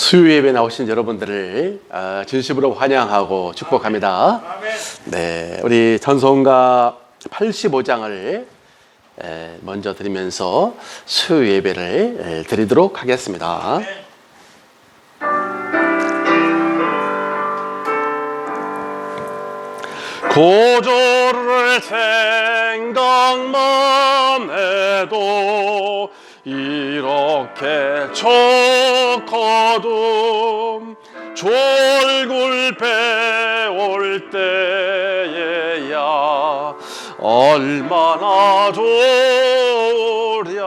수요 예배 나오신 여러분들을 진심으로 환영하고 축복합니다. 네, 우리 찬송가 85장을 먼저 드리면서 수요 예배를 드리도록 하겠습니다. 고조를 생각만 해도 이렇게 좋거든. 졸굴 배올 때에야 얼마나 좋으랴.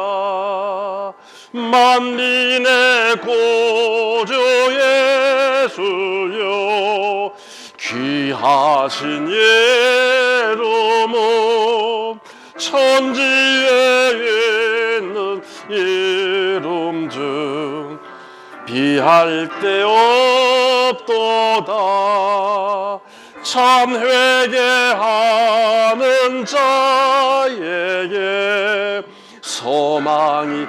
만민의 구주 예수여, 귀하신 이름은 천지에 있는 이름 중 비할 데 없도다. 참 회개하는 자에게 소망이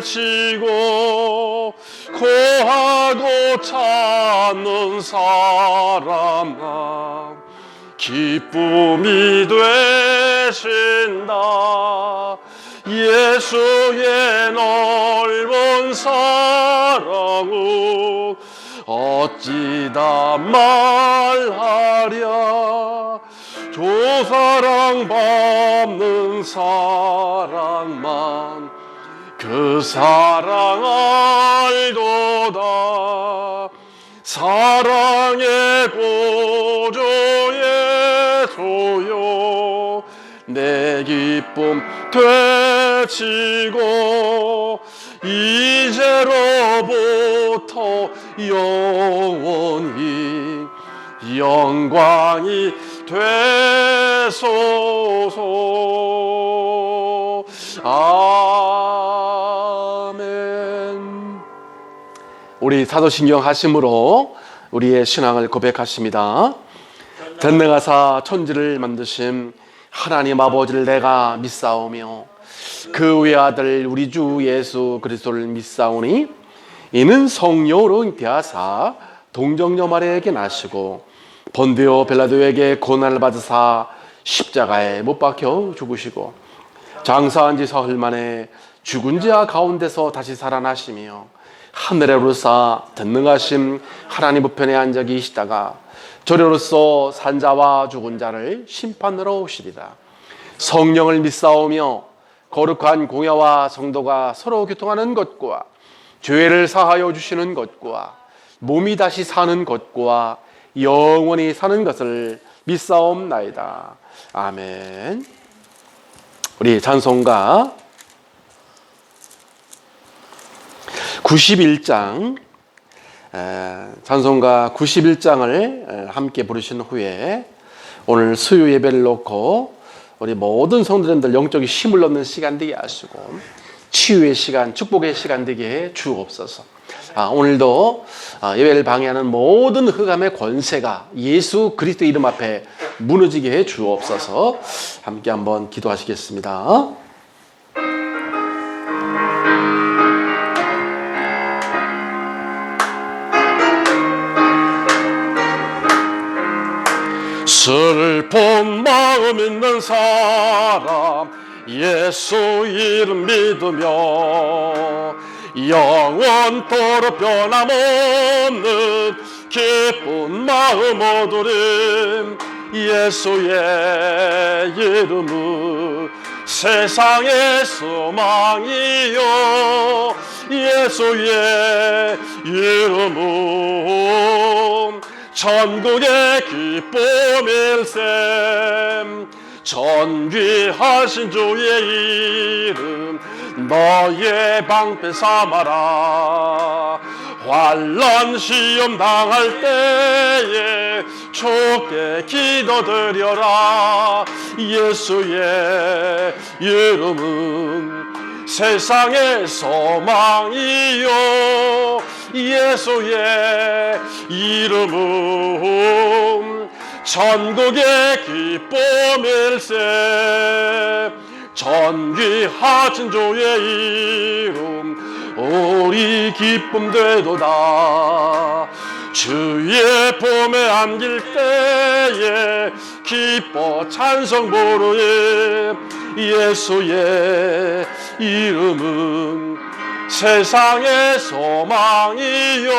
되시고, 고하고 찾는 사람아 기쁨이 되신다. 예수의 넓은 사랑은 어찌다 말하랴. 조사랑 받는 사랑만 그 사랑 알도다. 사랑의 구주 예수여, 내 기쁨 되시고 이제로부터 영원히 영광이 되소서. 아멘. 우리 사도신경 하심으로 우리의 신앙을 고백하십니다. 전능하사 천지를 만드신 하나님 아버지를 내가 믿사오며 그 외아들 우리 주 예수 그리스도를 믿사오니, 이는 성령으로 잉태하사 동정녀 마리아에게 나시고 본디오 빌라도에게 고난을 받으사 십자가에 못 박혀 죽으시고 장사한 지 사흘 만에 죽은 자 가운데서 다시 살아나시며 하늘에 오르사 전능하신 하나님 우편에 앉아 계시다가 저리로서 산자와 죽은 자를 심판하러 오시리라. 성령을 믿사오며 거룩한 공야와 성도가 서로 교통하는 것과 죄를 사하여 주시는 것과 몸이 다시 사는 것과 영원히 사는 것을 믿사옵나이다. 아멘. 우리 찬송가 91장 찬송가 91장을 함께 부르신 후에 오늘 수요 예배를 놓고 우리 모든 성도님들 영적인 힘을 얻는 시간 되게 하시고 치유의 시간, 축복의 시간 되게 해 주옵소서. 오늘도 예배를 방해하는 모든 흑암의 권세가 예수 그리스도 이름 앞에 무너지게 해 주옵소서. 함께 한번 기도하시겠습니다. 슬픈 마음 있는 사람 예수 이름 믿으며 영원토록 변함없는 기쁜 마음 얻으림. 예수의 이름은 세상의 소망이요, 예수의 이름은 천국의 기쁨일셈. 전귀하신 주의 이름 너의 방패 삼아라. 환난 시험 당할 때에 주께 기도드려라. 예수의 이름은 세상의 소망이요, 예수의 이름은 천국의 기쁨일세. 전귀하신 주의 이름 우리 기쁨 되도다. 주의 품에 안길 때에 기뻐 찬송 부르에 예수의 이름은 세상의 소망이요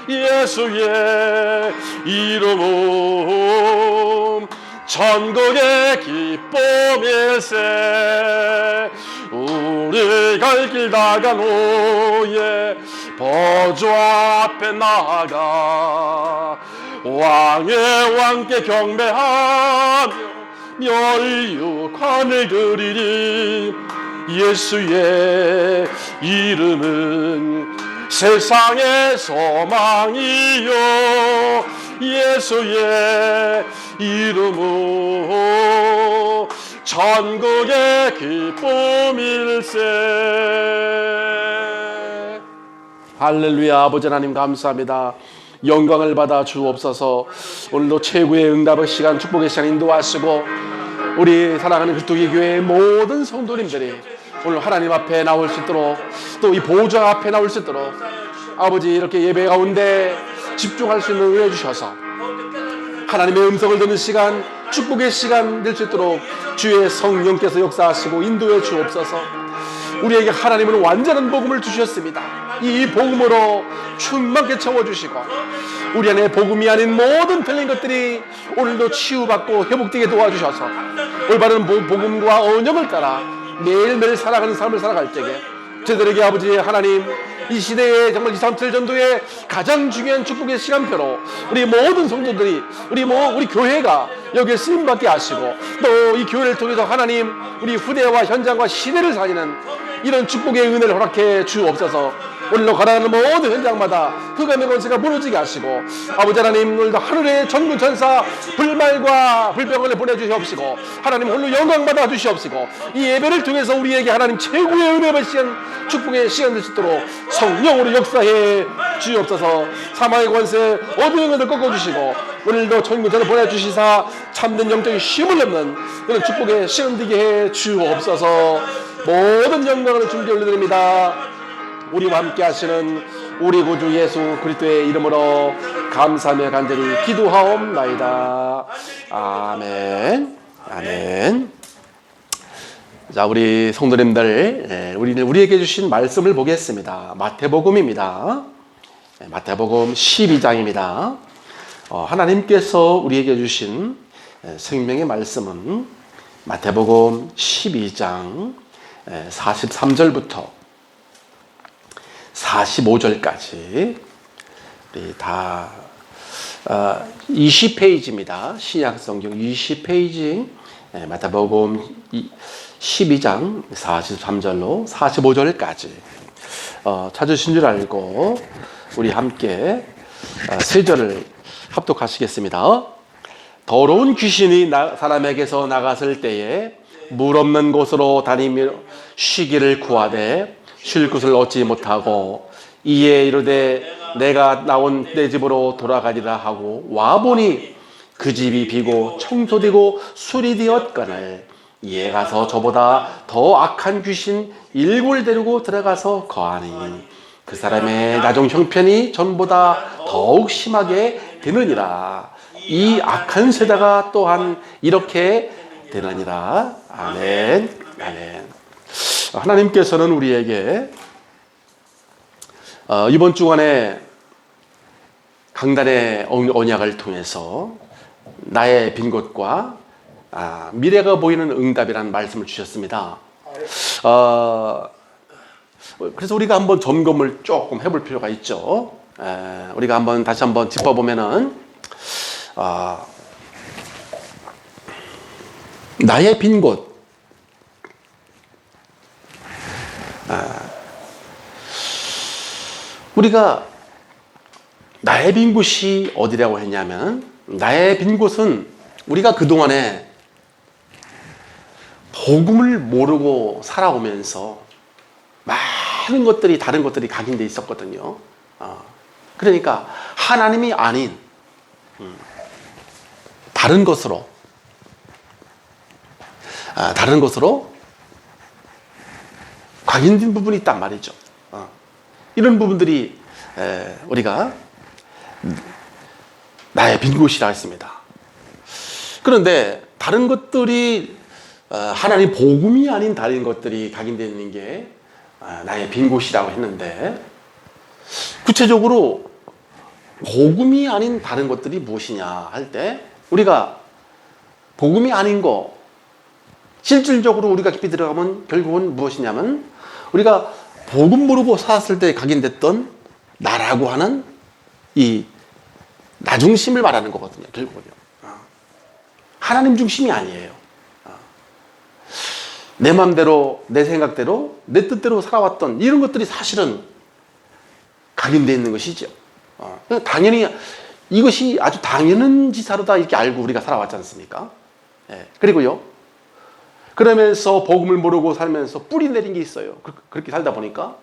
예수의 이름은 천국의 기쁨일세. 우리 갈 길 나간 후에 보좌 앞에 나아가 왕의 왕께 경배하며 멸육관을 드리리. 예수의 이름은 세상의 소망이요 예수의 이름은 천국의 기쁨일세. 할렐루야. 아버지 하나님 감사합니다. 영광을 받아 주옵소서. 오늘도 최고의 응답의 시간, 축복의 시간 인도하시고 우리 사랑하는 그리스도의 교회의 모든 성도님들이 오늘 하나님 앞에 나올 수 있도록, 또 이 보좌 앞에 나올 수 있도록 아버지 이렇게 예배 가운데 집중할 수 있는 은혜 주셔서 하나님의 음성을 듣는 시간, 축복의 시간 될 수 있도록 주의 성령께서 역사하시고 인도해 주옵소서. 우리에게 하나님은 완전한 복음을 주셨습니다. 이 복음으로 충만케 채워주시고 우리 안에 복음이 아닌 모든 틀린 것들이 오늘도 치유받고 회복되게 도와주셔서 올바른 복음과 언약을 따라 매일매일 살아가는 삶을 살아갈 때에 저들에게 아버지 하나님 이 시대에 정말 237 전도의 가장 중요한 축복의 시간표로 우리 모든 성도들이 우리 교회가 여기에 쓰임받게 하시고 또 이 교회를 통해서 하나님 우리 후대와 현장과 시대를 살리는 이런 축복의 은혜를 허락해 주옵소서. 오늘로 가라앉는 모든 현장마다 흑암의 권세가 무너지게 하시고 아버지 하나님 오늘도 하늘의 전군 천사 불말과 불병을 보내주시옵시고 하나님 홀로 영광 받아 주시옵시고 이 예배를 통해서 우리에게 하나님 최고의 은혜의 시간, 축복의 시간 될 수 있도록 성령으로 역사해 주옵소서. 사망의 권세 어두운 것을 꺾어주시고 오늘도 전군 천사 보내주시사 참된 영적인 힘을 얻는 그런 축복의 시간 되게 해 주옵소서. 모든 영광을 주님께 올려드립니다. 우리와 함께 하시는 우리 구주 예수 그리스도의 이름으로 감사하며 간절히 기도하옵나이다. 아멘. 아멘. 자, 우리 성도님들, 우리에게 주신 말씀을 보겠습니다. 마태복음입니다. 마태복음 12장입니다. 하나님께서 우리에게 주신 생명의 말씀은 마태복음 12장 43절부터 45절까지 우리 다 20페이지입니다. 신약성경 20페이지 마태복음 12장 43절로 45절까지 찾으신 줄 알고 우리 함께 세 절을 합독하시겠습니다. 더러운 귀신이 사람에게서 나갔을 때에 물 없는 곳으로 다니며 쉬기를 구하되 쉴 곳을 얻지 못하고 이에 이르되 내가 나온 내 집으로 돌아가리라 하고 와보니 그 집이 비고 청소되고 수리되었거늘 이에 가서 저보다 더 악한 귀신 일굴 데리고 들어가서 거하니 그 사람의 나중 형편이 전보다 더욱 심하게 되느니라. 이 악한 세대가 또한 이렇게 되느니라. 아멘. 아멘. 하나님께서는 우리에게 이번 주간에 강단의 언약을 통해서 나의 빈 곳과 미래가 보이는 응답이라는 말씀을 주셨습니다. 그래서 우리가 한번 점검을 조금 해볼 필요가 있죠. 우리가 다시 한번 짚어보면은 나의 빈 곳. 우리가 나의 빈 곳이 어디라고 했냐면 나의 빈 곳은 우리가 그동안에 복음을 모르고 살아오면서 많은 것들이 다른 것들이 각인되어 있었거든요. 그러니까 하나님이 아닌 다른 것으로 각인된 부분이 있단 말이죠. 이런 부분들이 우리가 나의 빈 곳이라 했습니다. 그런데 다른 것들이 하나님 복음이 아닌 다른 것들이 각인되어 있는 게 나의 빈 곳이라고 했는데, 구체적으로 복음이 아닌 다른 것들이 무엇이냐 할 때, 우리가 복음이 아닌 거, 실질적으로 우리가 깊이 들어가면 결국은 무엇이냐면, 우리가 복음 모르고 살았을 때 각인됐던 나라고 하는 이 나 중심을 말하는 거거든요. 결국은요. 하나님 중심이 아니에요. 내 마음대로, 내 생각대로, 내 뜻대로 살아왔던 이런 것들이 사실은 각인되어 있는 것이죠. 당연히 이것이 아주 당연한 지사로 다 이렇게 알고 우리가 살아왔지 않습니까? 그리고요, 그러면서 복음을 모르고 살면서 뿌리 내린 게 있어요. 그렇게 살다 보니까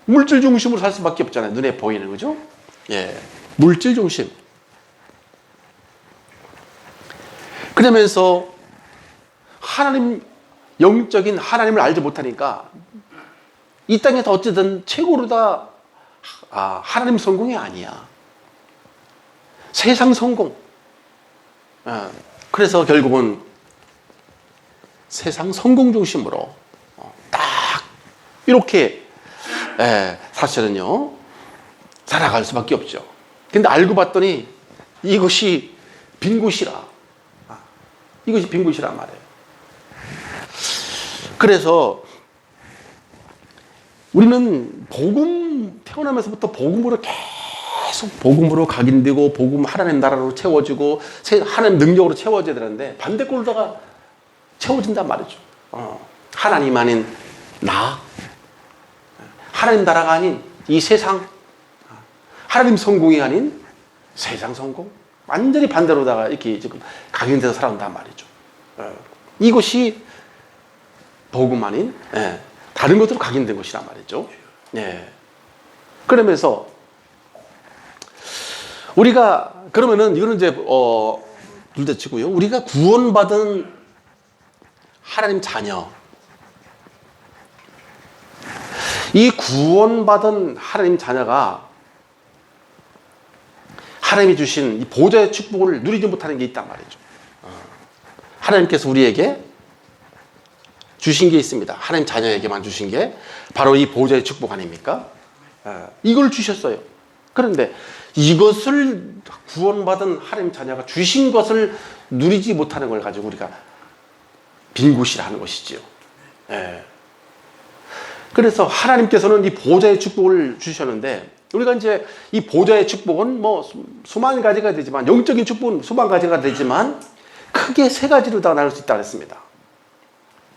물질 중심으로 살 수밖에 없잖아요. 눈에 보이는 거죠. 물질 중심. 그러면서 하나님, 영적인 하나님을 알지 못하니까 이 땅에서 어쨌든 최고로 다 하나님 성공이 아니야. 세상 성공. 그래서 결국은 세상 성공 중심으로 딱 이렇게 사실은요 살아갈 수밖에 없죠. 근데 알고 봤더니 이것이 빈 곳이라. 이것이 빈 곳이란 말이에요. 그래서 우리는 복음, 태어나면서부터 복음으로 계속 복음으로 각인되고 복음 하나님 나라로 채워지고 하나님 능력으로 채워져야 되는데 반대꼴로다가 채워진단 말이죠. 하나님 아닌 나, 하나님 나라가 아닌 이 세상, 하나님 성공이 아닌 세상 성공, 완전히 반대로다가 이렇게 지금 각인돼서 살아온단 말이죠. 이것이 복음 아닌 다른 것으로 각인된 것이란 말이죠. 그러면서 우리가 그러면은 이거는 이제 둘째치고요. 우리가 구원받은 하나님 자녀, 이 구원받은 하나님 자녀가 하나님이 주신 이 보좌의 축복을 누리지 못하는 게 있단 말이죠. 하나님께서 우리에게 주신 게 있습니다. 하나님 자녀에게만 주신 게 바로 이 보좌의 축복 아닙니까? 이걸 주셨어요. 그런데 이것을 구원받은 하나님 자녀가 주신 것을 누리지 못하는 걸 가지고 우리가 빈 곳이라 하는 것이지요. 그래서 하나님께서는 이 보좌의 축복을 주셨는데, 우리가 이제 이 보좌의 축복은 뭐 수만 가지가 되지만, 영적인 축복은 수만 가지가 되지만 크게 세 가지로 다 나눌 수 있다고 했습니다.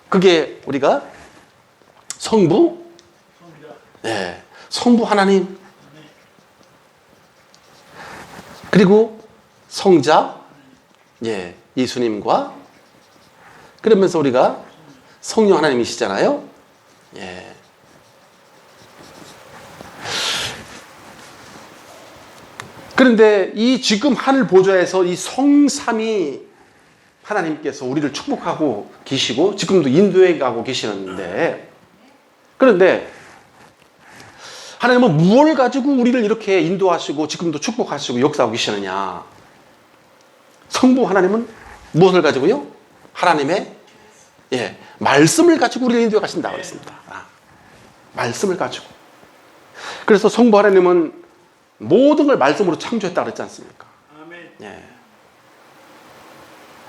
그게 우리가 성부, 성부 하나님, 그리고 성자, 예수님과, 그러면서 우리가 성령 하나님이시잖아요. 그런데 이 지금 하늘 보좌에서 이 성삼위 하나님께서 우리를 축복하고 계시고 지금도 인도해 가고 계시는데, 그런데 하나님은 무엇을 가지고 우리를 이렇게 인도하시고 지금도 축복하시고 역사하고 계시느냐? 성부 하나님은 무엇을 가지고요? 하나님의 말씀을 가지고 우리를 인도해 가신다고 했습니다. 말씀을 가지고. 그래서 성부 하나님은 모든 걸 말씀으로 창조했다고 그랬지 않습니까?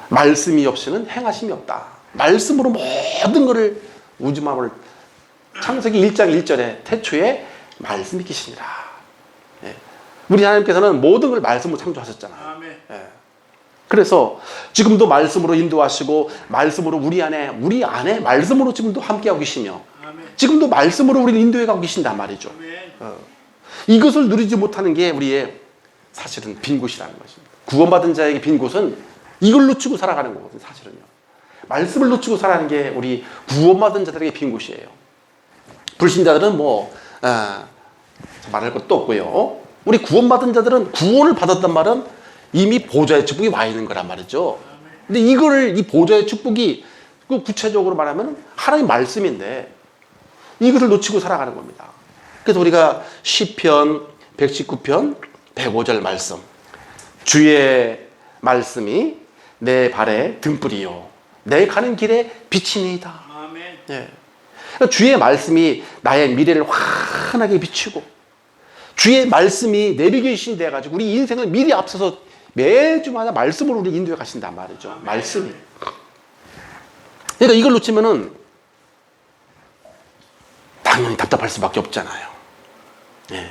말씀이 없이는 행하심이 없다. 말씀으로 모든 것을 우주만을, 창세기 1장 1절에 태초에 말씀이 계시니라. 우리 하나님께서는 모든 걸 말씀으로 창조하셨잖아요. 그래서 지금도 말씀으로 인도하시고 말씀으로 우리 안에 말씀으로 지금도 함께하고 계시며 지금도 말씀으로 우리를 인도해 가고 계신단 말이죠. 이것을 누리지 못하는 게 우리의 사실은 빈 곳이라는 것입니다. 구원받은 자에게 빈 곳은 이걸 놓치고 살아가는 거거든요. 사실은요. 말씀을 놓치고 살아가는 게 우리 구원받은 자들에게 빈 곳이에요. 불신자들은 말할 것도 없고요. 우리 구원받은 자들은 구원을 받았단 말은 이미 보좌의 축복이 와 있는 거란 말이죠. 근데 이 보좌의 축복이 구체적으로 말하면 하나님 말씀인데 이것을 놓치고 살아가는 겁니다. 그래서 우리가 시편 119편 105절 말씀, 주의 말씀이 내 발에 등불이요 내 가는 길에 빛이니이다. 아멘. 예. 그러니까 주의 말씀이 나의 미래를 환하게 비추고 주의 말씀이 내비게이션이 돼가지고 우리 인생을 미리 앞서서 매주마다 말씀으로 우리 인도해 가신단 말이죠. 아멘. 말씀이. 그러니까 이걸 놓치면은 당연히 답답할 수밖에 없잖아요. 예.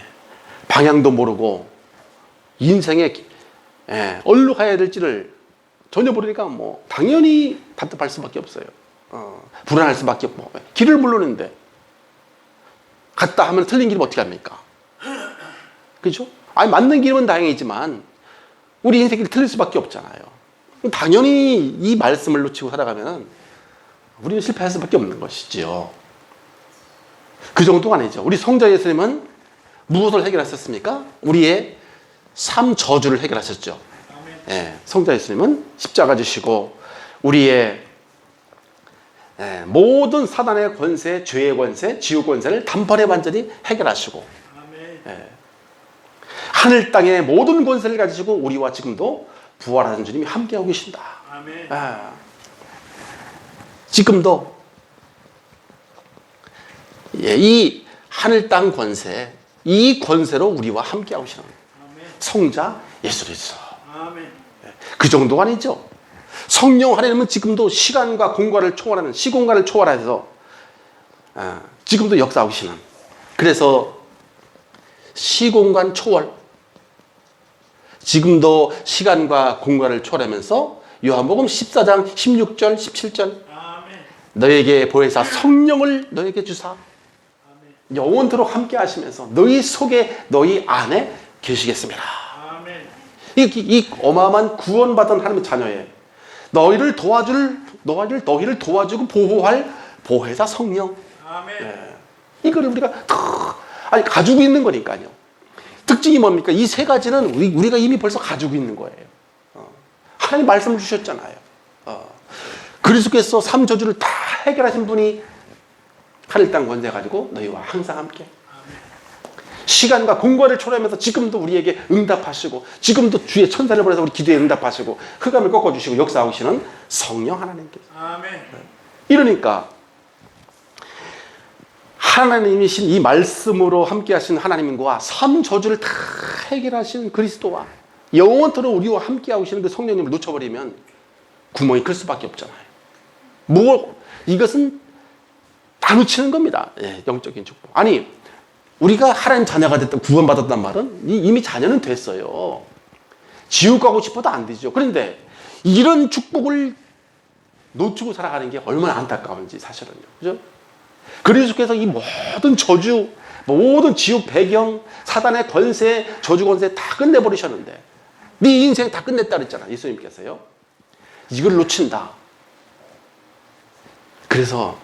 방향도 모르고 인생에 어디로 가야 될지를 전혀 모르니까 뭐 당연히 답답할 수밖에 없어요. 불안할 수밖에 없고 길을 모르는데 갔다 하면 틀린 길이면 어떻게 합니까? 그죠? 아니 맞는 길은 다행이지만 우리 인생길이 틀릴 수밖에 없잖아요. 당연히 이 말씀을 놓치고 살아가면 우리는 실패할 수밖에 없는 것이지요. 그 정도가 아니죠. 우리 성자 예수님은 무엇을 해결하셨습니까? 우리의 삶 저주를 해결하셨죠. 예, 성자 예수님은 십자가 지시고 우리의 모든 사단의 권세, 죄의 권세, 지옥 권세를 단번에 완전히 해결하시고 하늘 땅의 모든 권세를 가지시고 우리와 지금도 부활하는 주님이 함께하고 계신다. 아멘. 지금도 이 하늘 땅 권세, 이 권세로 우리와 함께하고 계시는 성자 예수 그리스도. 그 정도가 아니죠. 성령 하나님은 지금도 시간과 공간을 초월하는, 시공간을 초월해서 지금도 역사하고 계시는, 그래서 시공간 초월, 지금도 시간과 공간을 초월하면서 요한복음 14장 16절 17절 너에게 보혜사 성령을 너에게 주사 영원토록 함께 하시면서 너희 속에 너희 안에 계시겠습니다. 이 어마어마한 구원받은 하나님의 자녀의 너희를 도와주고 보호할 보혜사 성령. 이거를 우리가 가지고 있는 거니까요. 특징이 뭡니까? 이 세 가지는 우리가 이미 벌써 가지고 있는 거예요. 하나님 말씀을 주셨잖아요. 그리스도께서 삶 저주를 다 해결하신 분이 하늘 땅 권세 가지고 너희와 항상 함께. 시간과 공간을 초월하면서 지금도 우리에게 응답하시고 지금도 주의 천사를 보내서 우리 기도에 응답하시고 흑암을 꺾어주시고 역사하고 계시는 성령 하나님께서. 이러니까 하나님이신 이 말씀으로 함께 하신 하나님과 삶 저주를 다 해결하신 그리스도와 영원토록 우리와 함께 하시는 그 성령님을 놓쳐버리면 구멍이 클 수밖에 없잖아요. 이것은 다 놓치는 겁니다. 영적인 축복. 아니 우리가 하나님 자녀가 됐다, 구원받았단 말은 이미 자녀는 됐어요. 지옥 가고 싶어도 안 되죠. 그런데 이런 축복을 놓치고 살아가는 게 얼마나 안타까운지 사실은요. 그죠? 그리스도께서 이 모든 저주, 모든 지옥 배경, 사단의 권세, 저주 권세 다 끝내버리셨는데 네 인생 다 끝냈다 그랬잖아. 예수님께서요. 이걸 놓친다. 그래서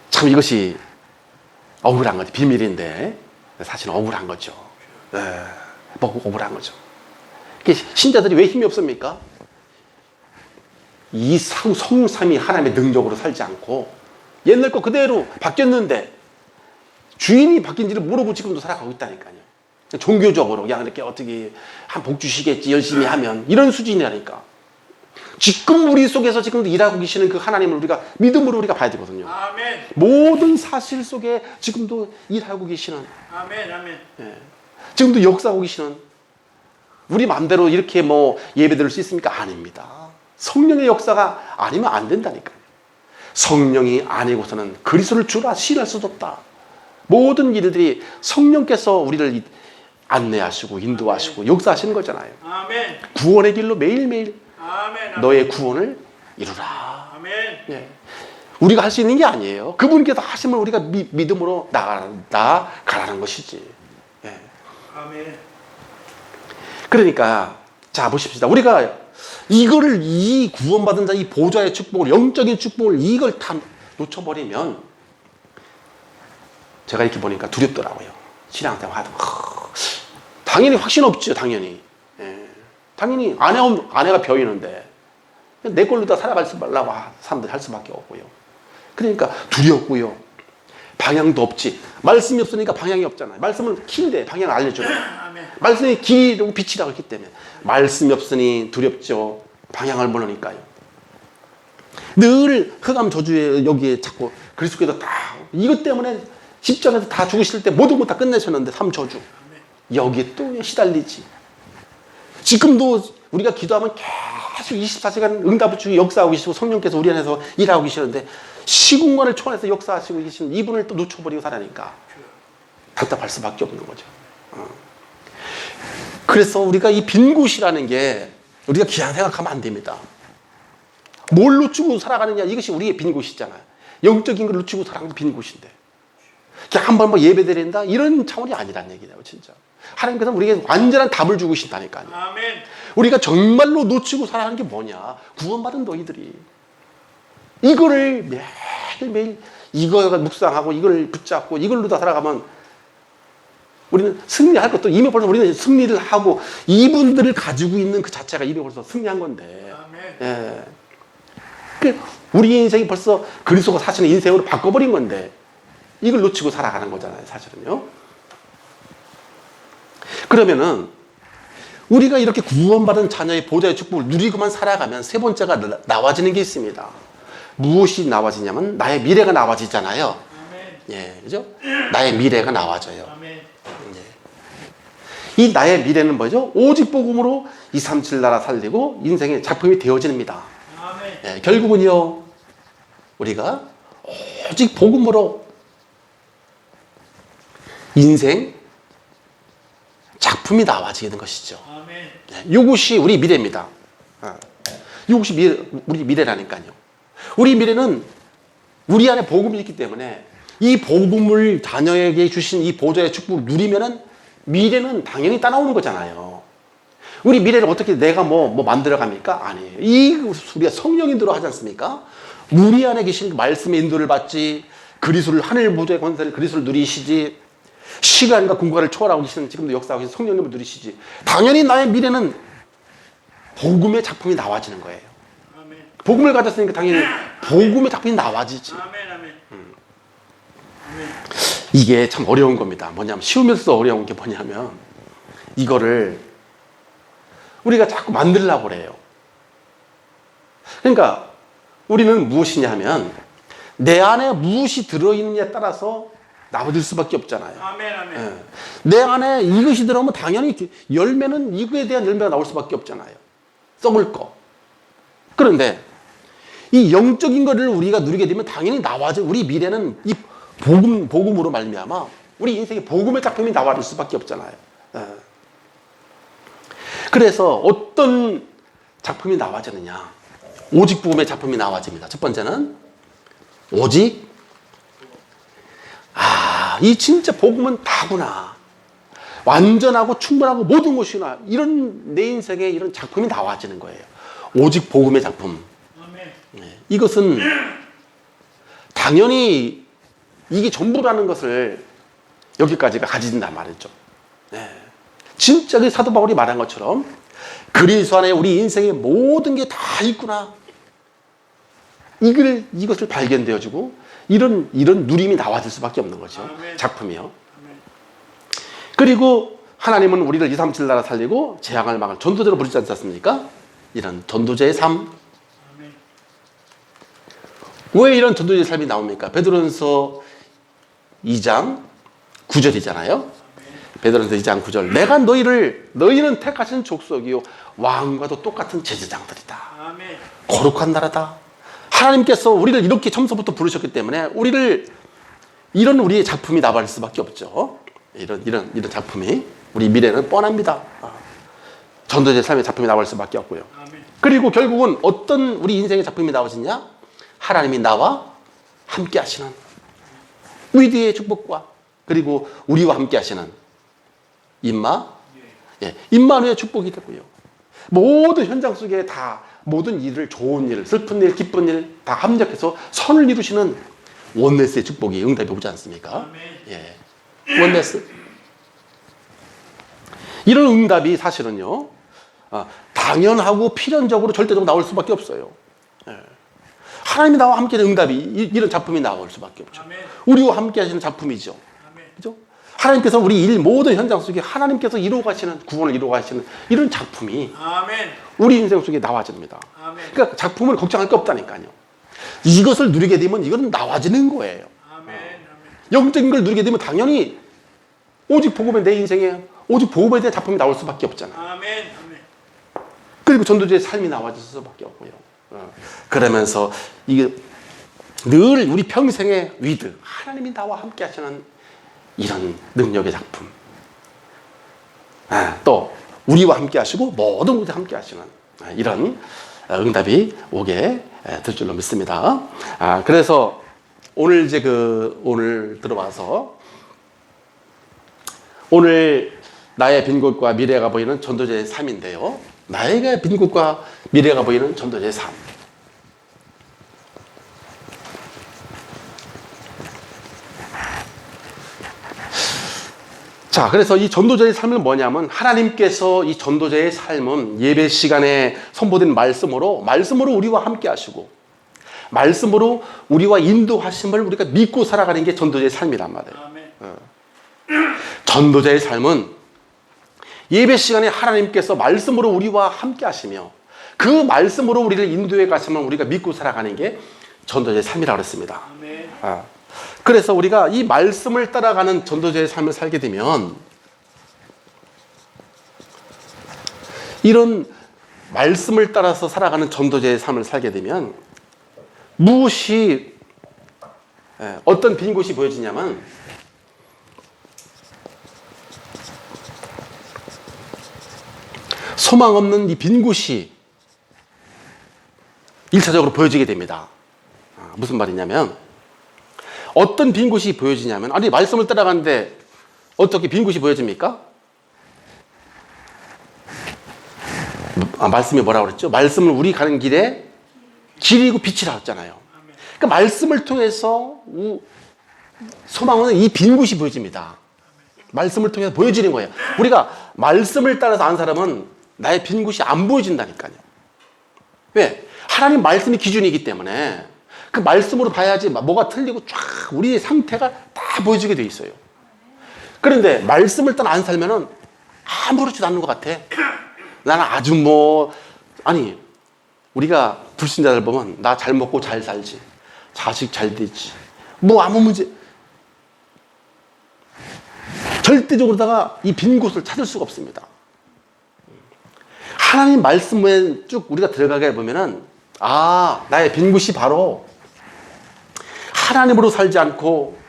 참 이것이 억울한 거죠. 비밀인데 사실은 억울한 거죠. 억울한 거죠. 신자들이 왜 힘이 없습니까? 이 성삼위 하나님의 능력으로 살지 않고 옛날 거 그대로 바뀌었는데 주인이 바뀐지를 모르고 지금도 살아가고 있다니까요. 종교적으로 그냥 이렇게 어떻게 한 복 주시겠지 열심히 하면 이런 수준이라니까. 지금 우리 속에서 지금도 일하고 계시는 그 하나님을 우리가 믿음으로 우리가 봐야 되거든요. 아멘. 모든 사실 속에 지금도 일하고 계시는. 아멘. 지금도 역사하고 계시는. 우리 마음대로 이렇게 예배 드릴 수 있습니까? 아닙니다. 성령의 역사가 아니면 안 된다니까요. 성령이 아니고서는 그리스도를 주라 시인할 수도 없다. 모든 일들이 성령께서 우리를 안내하시고 인도하시고 역사하시는 거잖아요. 아멘. 구원의 길로 매일매일 아멘. 너의 구원을 이루라. 아멘. 우리가 할 수 있는 게 아니에요. 그분께서 하시면 우리가 믿음으로 나아가라는 것이지. 아멘. 그러니까 자 보십시다. 우리가 이거를 이 구원받은 자 이 보좌의 축복을 영적인 축복을 이걸 다 놓쳐버리면 제가 이렇게 보니까 두렵더라고요. 신앙생활 하다 당연히 확신 없죠. 당연히 당연히 아내가 벼이는데 내 걸로 다 살아갈 수 말라고 사람들이 할 수밖에 없고요. 그러니까 두렵고요. 방향도 없지. 말씀이 없으니까 방향이 없잖아요. 말씀은 키인데 방향을 알려줘요. 아멘. 말씀이 길이고 빛이라고 했기 때문에 말씀이 없으니 두렵죠. 방향을 모르니까요. 늘 흑암 저주에 여기에 자꾸 그리스도께서 다 이것 때문에 십자가에서 다 죽으실 때 모든 것 다 끝내셨는데 삼 저주 여기에 또 시달리지. 지금도 우리가 기도하면 계속 24시간 응답을 주고 역사하고 계시고 성령께서 우리 안에서 일하고 계시는데 시공간을 초월해서 역사하시고 계시는 이분을 또 놓쳐버리고 살아니까 답답할 수밖에 없는 거죠. 그래서 우리가 이 빈 곳이라는 게 우리가 그냥 생각하면 안 됩니다. 뭘 놓치고 살아가느냐 이것이 우리의 빈 곳이잖아요. 영적인 걸 놓치고 살아가는 게 빈 곳인데 그냥 한번 뭐 예배 드린다 이런 차원이 아니란 얘기예요. 진짜 하나님께서 우리에게 완전한 답을 주고 계신다니까요. 아멘. 우리가 정말로 놓치고 살아가는 게 뭐냐. 구원받은 너희들이 이거를 매일매일 이거가 묵상하고 이걸 붙잡고 이걸로 다 살아가면 우리는 승리할 것도 이미 벌써 우리는 승리를 하고 이분들을 가지고 있는 그 자체가 이미 벌써 승리한 건데 아멘. 예. 우리 인생이 벌써 그리스도가 사시는 인생으로 바꿔버린 건데 이걸 놓치고 살아가는 거잖아요. 사실은요. 그러면은 우리가 이렇게 구원받은 자녀의 보좌의 축복을 누리고만 살아가면 세 번째가 나와지는 게 있습니다. 무엇이 나와지냐면 나의 미래가 나와지잖아요. 아멘. 예, 그죠? 나의 미래가 나와져요. 아멘. 이 나의 미래는 뭐죠? 오직 복음으로 237 나라 살리고 인생의 작품이 되어집니다. 아멘. 예, 결국은요 우리가 오직 복음으로 인생 작품이 나와지게 된 것이죠. 아멘. 예, 이것이 우리 미래입니다. 이것이 우리 미래라니까요. 우리 미래는 우리 안에 복음이 있기 때문에 이 복음을 자녀에게 주신 이 보좌의 축복을 누리면은 미래는 당연히 따라오는 거잖아요. 우리 미래를 어떻게 내가 뭐 만들어 갑니까? 아니에요. 이 우리가 성령 인도로 하지 않습니까? 우리 안에 계신 말씀의 인도를 받지, 그리스도를 하늘 보좌의 권세를 그리스도를 누리시지, 시간과 공간을 초월하고 계시는 지금도 역사하고 계신 성령님을 누리시지. 당연히 나의 미래는 복음의 작품이 나와지는 거예요. 아멘. 복음을 가졌으니까 당연히 복음의 작품이 나와지지. 아멘. 아멘. 아멘. 이게 참 어려운 겁니다. 뭐냐면 쉬우면서 어려운 게 뭐냐면 이거를 우리가 자꾸 만들려고 그래요. 그러니까 우리는 무엇이냐 하면 내 안에 무엇이 들어있느냐에 따라서 나머질 수밖에 없잖아요. 아멘. 아멘. 예. 내 안에 이것이 들어오면 당연히 열매는 이거에 대한 열매가 나올 수밖에 없잖아요. 썩을 거. 그런데 이 영적인 거를 우리가 누리게 되면 당연히 나와져. 우리 미래는 이 복음으로 말미암아 우리 인생에 복음의 작품이 나와질 수밖에 없잖아요. 예. 그래서 어떤 작품이 나와지느냐? 오직 복음의 작품이 나와집니다. 첫 번째는 오직 이 진짜 복음은 다구나. 완전하고 충분하고 모든 것이나 이런 내 인생에 이런 작품이 나와지는 거예요. 오직 복음의 작품. 아멘. 네. 이것은 당연히 이게 전부라는 것을 여기까지가 가진단 말이죠. 네. 진짜 그 사도 바울이 말한 것처럼 그리스도 안에 우리 인생의 모든 게 다 있구나. 이것을 발견되어지고 이런 누림이 나와줄 수밖에 없는 거죠. 아멘. 작품이요. 아멘. 그리고 하나님은 우리를 237 나라 살리고 재앙을 막을 전도자로 부르지 않습니까? 이런 전도자의 삶. 아멘. 왜 이런 전도자의 삶이 나옵니까? 베드로전서 2장 9절이잖아요. 베드로전서 2장 9절. 내가 너희는 택하신 족속이요 왕과도 똑같은 제사장들이다. 아멘. 거룩한 나라다. 하나님께서 우리를 이렇게 처음부터 부르셨기 때문에 이런 우리의 작품이 나올 수밖에 없죠. 이런 작품이 우리 미래는 뻔합니다. 전도자의 삶의 작품이 나올 수밖에 없고요. 아멘. 그리고 결국은 어떤 우리 인생의 작품이 나오시냐? 하나님이 나와 함께 하시는 위대의 축복과 그리고 우리와 함께 하시는 임마누의 축복이 되고요. 모든 현장 속에 다 모든 일을 좋은 일, 슬픈 일, 기쁜 일 다 합력해서 선을 이루시는 원네스의 축복이 응답이 오지 않습니까? 아멘. 예, 원네스. 이런 응답이 사실은요 당연하고 필연적으로 절대적으로 나올 수밖에 없어요. 예. 하나님이 나와 함께 하는 응답이 이런 작품이 나올 수밖에 없죠. 아멘. 우리와 함께 하시는 작품이죠. 아멘. 그죠? 하나님께서 우리 일 모든 현장 속에 하나님께서 이루어 가시는 구원을 이루어 가시는 이런 작품이 아멘. 우리 인생 속에 나와집니다. 아멘. 그러니까 작품을 걱정할 게 없다니까요. 이것을 누리게 되면 이건 나와지는 거예요. 아멘. 아멘. 영적인 걸 누리게 되면 당연히 오직 복음에 내 인생에 오직 복음에 대한 작품이 나올 수밖에 없잖아요. 아멘. 아멘. 그리고 전도자의 삶이 나와질 수밖에 없고요. 그러면서 이게 늘 우리 평생의 위드 하나님이 나와 함께 하시는 이런 능력의 작품. 또 우리와 함께 하시고 모든 분들과 함께 하시는 이런 응답이 오게 될 줄로 믿습니다. 그래서 오늘 이제 오늘 들어와서 오늘 나의 빈 곳과 미래가 보이는 전도자의 삶인데요. 나에게 빈 곳과 미래가 보이는 전도자의 삶. 자, 그래서 이 전도자의 삶은 뭐냐면 하나님께서 이 전도자의 삶은 예배 시간에 선포된 말씀으로 우리와 함께 하시고 말씀으로 우리와 인도하심을 우리가 믿고 살아가는 게 전도자의 삶이란 말이에요. 아멘. 전도자의 삶은 예배 시간에 하나님께서 말씀으로 우리와 함께 하시며 그 말씀으로 우리를 인도해 가시면 우리가 믿고 살아가는 게 전도자의 삶이라고 그랬습니다. 아멘. 그래서 우리가 이 말씀을 따라가는 전도자의 삶을 살게 되면 이런 말씀을 따라서 살아가는 전도자의 삶을 살게 되면 무엇이 어떤 빈 곳이 보여지냐면 소망 없는 이 빈 곳이 1차적으로 보여지게 됩니다. 무슨 말이냐면 어떤 빈 곳이 보여지냐면 아니 말씀을 따라가는데 어떻게 빈 곳이 보여집니까? 말씀이 뭐라고 그랬죠? 말씀을 우리 가는 길에 길이고 빛이라고 했잖아요. 그러니까 말씀을 통해서 소망은 이 빈 곳이 보여집니다. 말씀을 통해서 보여지는 거예요. 우리가 말씀을 따라서 안 사람은 나의 빈 곳이 안 보여진다니까요. 왜? 하나님 말씀이 기준이기 때문에 그 말씀으로 봐야지 뭐가 틀리고 쫙 우리의 상태가 다 보여지게 돼 있어요. 그런데 말씀을 따라 안 살면은 아무렇지도 않은 것 같아. 나는 아주 아니 우리가 불신자들 보면 나 잘 먹고 잘 살지, 자식 잘 되지, 아무 문제. 절대적으로다가 이 빈 곳을 찾을 수가 없습니다. 하나님 말씀에 쭉 우리가 들어가게 보면은 나의 빈 곳이 바로 하나님으로 살지 않고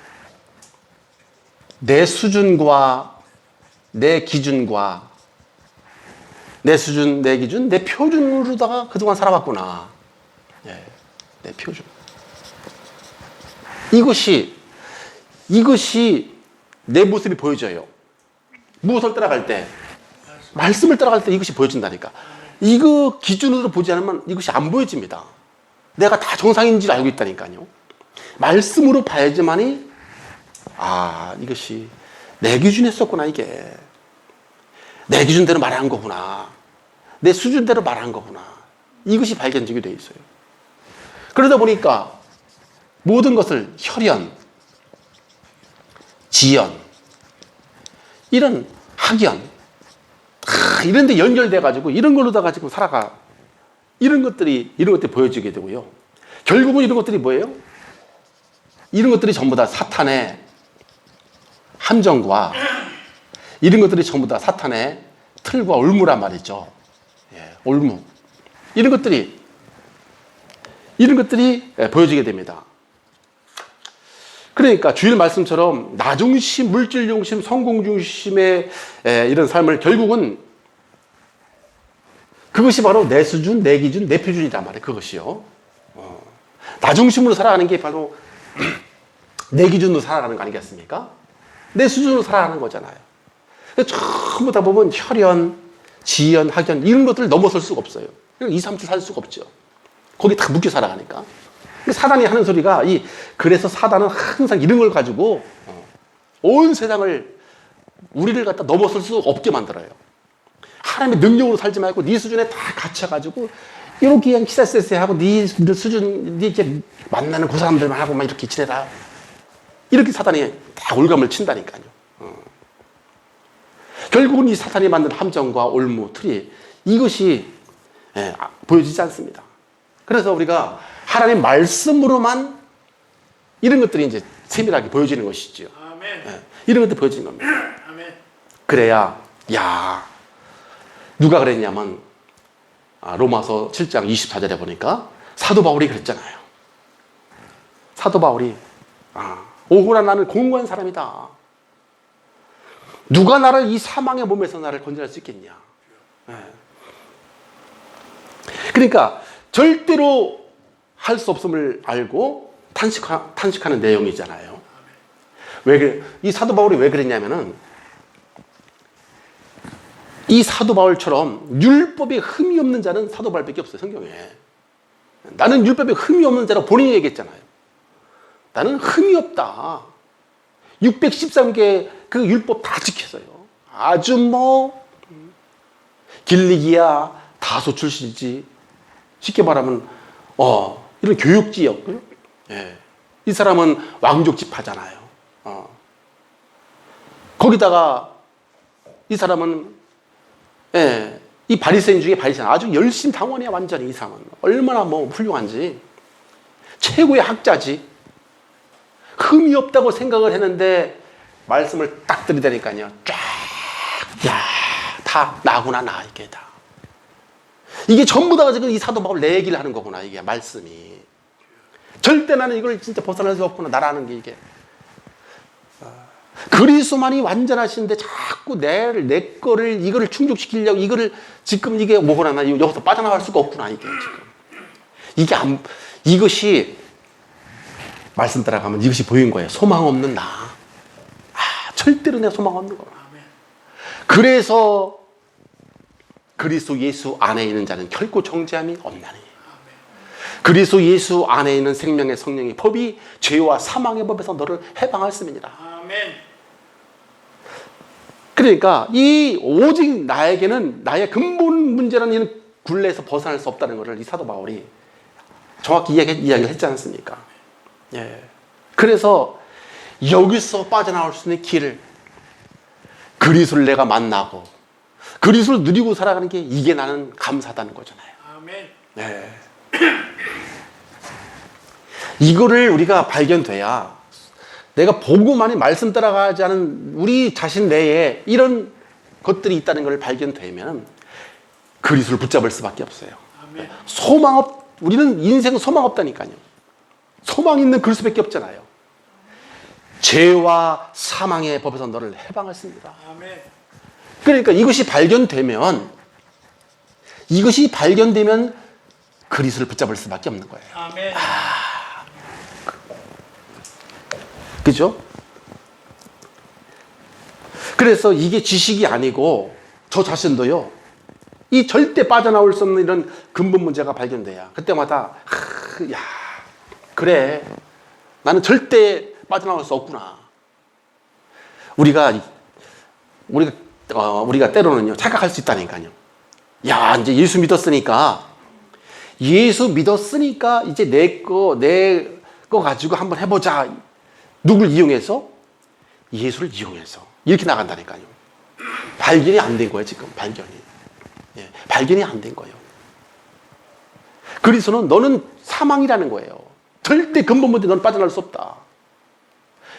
내 수준과 내 기준과 내 수준, 내 기준, 내 표준으로다가 그동안 살아왔구나. 내 표준. 이것이 내 모습이 보여져요. 무엇을 따라갈 때? 말씀을 따라갈 때 이것이 보여진다니까. 이거 기준으로 보지 않으면 이것이 안 보여집니다. 내가 다 정상인 줄 알고 있다니까요. 말씀으로 봐야지만이 이것이 내 기준에 썼구나. 이게 내 기준대로 말한 거구나. 내 수준대로 말한 거구나. 이것이 발견되게 돼 있어요. 그러다 보니까 모든 것을 혈연, 지연, 이런 학연 이런 데 연결돼 가지고 이런 걸로다가 지금 살아가. 이런 것들이 보여지게 되고요. 결국은 이런 것들이 뭐예요? 이런 것들이 전부 다 사탄의 함정과 이런 것들이 전부 다 사탄의 틀과 올무란 말이죠. 올무. 이런 것들이 보여지게 됩니다. 그러니까 주일 말씀처럼 나 중심, 물질 중심, 성공 중심의 이런 삶을 결국은 그것이 바로 내 수준, 내 기준, 내 표준이란 말이에요. 그것이요. 나 중심으로 살아가는 게 바로 내 기준으로 살아가는 거 아니겠습니까? 내 수준으로 살아가는 거잖아요. 전부 다 보면 혈연, 지연, 학연 이런 것들을 넘어설 수가 없어요. 2, 3주 살 수가 없죠. 거기 다 묶여 살아가니까. 사단이 하는 소리가 그래서 사단은 항상 이런 걸 가지고 온 세상을 우리를 갖다 넘어설 수 없게 만들어요. 하나님의 능력으로 살지 말고 네 수준에 다 갇혀가지고 이렇게 그냥 키사세세하고 네 수준, 네 이제 만나는 그 사람들만 하고 막 이렇게 지내라. 이렇게 사단이 다 올감을 친다니까요. 결국은 이 사탄이 만든 함정과 올무, 틀이 이것이 보여지지 않습니다. 그래서 우리가 하나님 말씀으로만 이런 것들이 이제 세밀하게 보여지는 것이죠. 아멘. 이런 것들 보여지는 겁니다. 아멘. 그래야 누가 그랬냐면 로마서 7장 24절에 보니까 사도 바울이 그랬잖아요. 사도 바울이 오호라 나는 공고한 사람이다. 누가 나를 이 사망의 몸에서 나를 건져낼 수 있겠냐. 그러니까 절대로 할 수 없음을 알고 탄식하는 내용이잖아요. 이 사도 바울이 왜 그랬냐면은 이 사도 바울처럼 율법에 흠이 없는 자는 사도 바울밖에 없어요. 성경에. 나는 율법에 흠이 없는 자라고 본인이 얘기했잖아요. 나는 흠이 없다. 613개 그 율법 다 지켰어요. 아주 길리기야 다소 출신이지. 쉽게 말하면 이런 교육지였고요. 이 사람은 왕족 집하잖아요. 거기다가 이 사람은 이 바리새인 중에 바리새인 아주 열심 당원이야. 완전히 이 사람은 얼마나 훌륭한지. 최고의 학자지. 흠이 없다고 생각을 했는데 말씀을 딱 들이대니까요. 다 나구나. 나 이게 다. 이게 전부 다 지금 이 사도 바울 내 얘기를 하는 거구나. 이게 말씀이. 절대 나는 이걸 진짜 벗어날 수 없구나. 나라는 게 이게. 그리스도만이 완전하신데 자꾸 내 거를 이거를 충족시키려고 이거를 지금 이게 뭐구나. 나 여기서 빠져나갈 수가 없구나. 이게 지금. 이것이 말씀 따라가면 이것이 보인 거예요. 소망 없는 나. 절대로 내가 소망 없는 거야. 그래서 그리스도 예수 안에 있는 자는 결코 정죄함이 없나니. 그리스도 예수 안에 있는 생명의 성령의 법이 죄와 사망의 법에서 너를 해방하였음이니라. 아멘. 그러니까 이 오직 나에게는 나의 근본 문제라는 이런 굴레에서 벗어날 수 없다는 것을 이 사도 바울이 정확히 이야기를 했지 않습니까? 그래서 여기서 빠져나올 수 있는 길을 그리스도를 내가 만나고 그리스도를 누리고 살아가는 게 이게 나는 감사하다는 거잖아요. 아멘. 이거를 우리가 발견돼야 내가 보고만이 말씀 따라가지 않은 우리 자신 내에 이런 것들이 있다는 걸 발견되면 그리스도를 붙잡을 수밖에 없어요. 아멘. 우리는 인생 소망 없다니까요. 소망 있는 그리스도밖에 없잖아요. 죄와 사망의 법에서 너를 해방했습니다. 아멘. 그러니까 이것이 발견되면 그리스도를 붙잡을 수밖에 없는 거예요. 아멘. 그죠? 그래서 이게 지식이 아니고 저 자신도요. 이 절대 빠져나올 수 없는 이런 근본 문제가 발견돼야 그때마다 그래 나는 절대 빠져나올 수 없구나. 우리가 때로는요 착각할 수 있다니까요. 이제 예수 믿었으니까 이제 내 거 가지고 한번 해보자. 누굴 이용해서? 예수를 이용해서 이렇게 나간다니까요. 발견이 안 된 거예요. 지금 발견이 안 된 거예요. 그리스도는 너는 사망이라는 거예요. 절대 근본 문제 너는 빠져나올 수 없다.